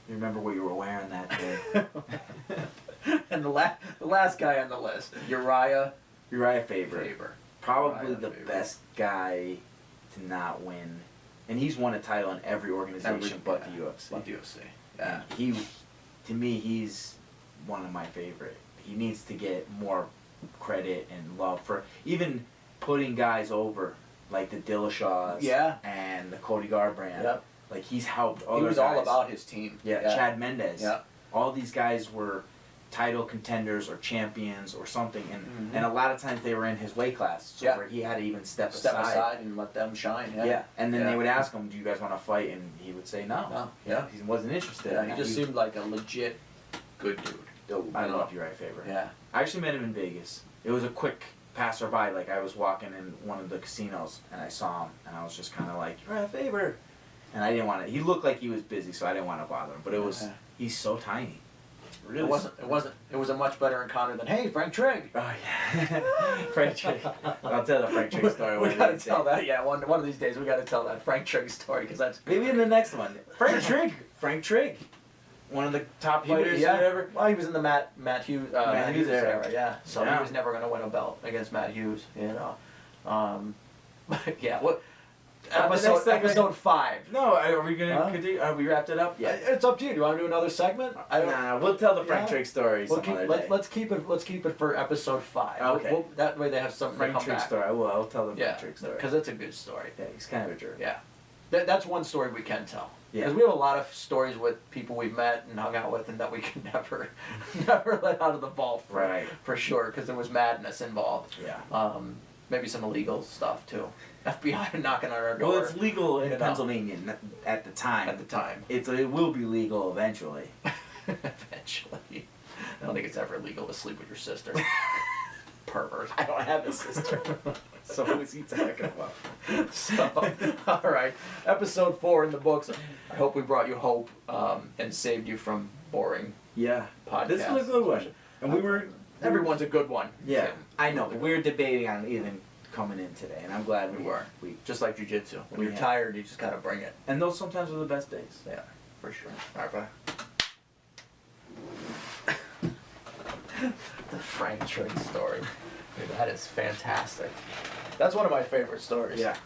You remember what you were wearing that day? And the last guy on the list, Uriah Faber. Faber. Probably Uriah the Faber. best guy to not win, and he's won a title in every organization but the UFC. But the UFC. Yeah. And he, to me, he's one of my favorite. He needs to get more credit and love for even putting guys over like the Dillashaws Yeah. and the Cody Garbrandt. Yep. Like he's helped other He was guys. all about his team. Yeah, Chad Mendez. Yeah. All these guys were title contenders or champions or something, and Mhm. and a lot of times they were in his weight class, so Yeah. where he had to even step Step aside and let them shine. Yeah. Yeah, and then Yeah. they would ask him, "Do you guys want to fight?" And he would say no. No. Yeah. He wasn't interested. Yeah, he just seemed like a legit good dude. I love Uriah Faber. Yeah. I actually met him in Vegas. It was a quick passerby. Like I was walking in one of the casinos and I saw him, and I was just kind of like Uriah Faber, and I didn't want to. He looked like he was busy, so I didn't want to bother him. But it was he's so tiny. Really, It was a much better encounter than, hey, Frank Trigg. Oh yeah, Frank Trigg. I'll tell the Frank Trigg story. We one gotta of these tell days. that. Yeah, one of these days we gotta tell that Frank Trigg story because that's Maybe in the next one. Frank Trigg, one of the top fighters yeah. ever. Well, he was in the Matt Hughes Hughes era. Yeah. So Yeah. he was never gonna win a belt against Matt Hughes. You know. Yeah. What? Episode 5. No, are we gonna Huh? continue? Are we wrapped it up? Yeah, it's up to you. Do you want to do another segment? Nah, we'll tell the Frank Yeah. Trigg story We'll some other keep, day. let's keep it for episode 5. Okay. That way they have something Frank to come Trigg back. story. I'll tell the Yeah, Frank Trigg story. because it's a good story. Yeah, he's kind of a jerk. Yeah, that's one story we can tell. Yeah. Because we have a lot of stories with people we've met and hung out with, and that we can never let out of the vault. For sure, because there was madness involved. Yeah. Maybe some illegal stuff too. FBI knocking on our door. Well, it's legal in you know. Pennsylvania at the time. At the time. It will be legal eventually. Eventually. I don't think it's ever legal to sleep with your sister. Pervert. I don't have a sister. So who is he talking about? So, all right. Episode 4 in the books. I hope we brought you hope and saved you from boring Yeah. podcasts. This is a good one. And we were... Everyone's a good one. Yeah, Tim. I know, but we were debating on even coming in today, and I'm glad we were. Just like jiu-jitsu. When We you're have. tired, you just gotta bring it. And those sometimes are the best days. Yeah, for sure. All right, bye. The Frank Trigg story. Dude, that is fantastic. That's one of my favorite stories. Yeah.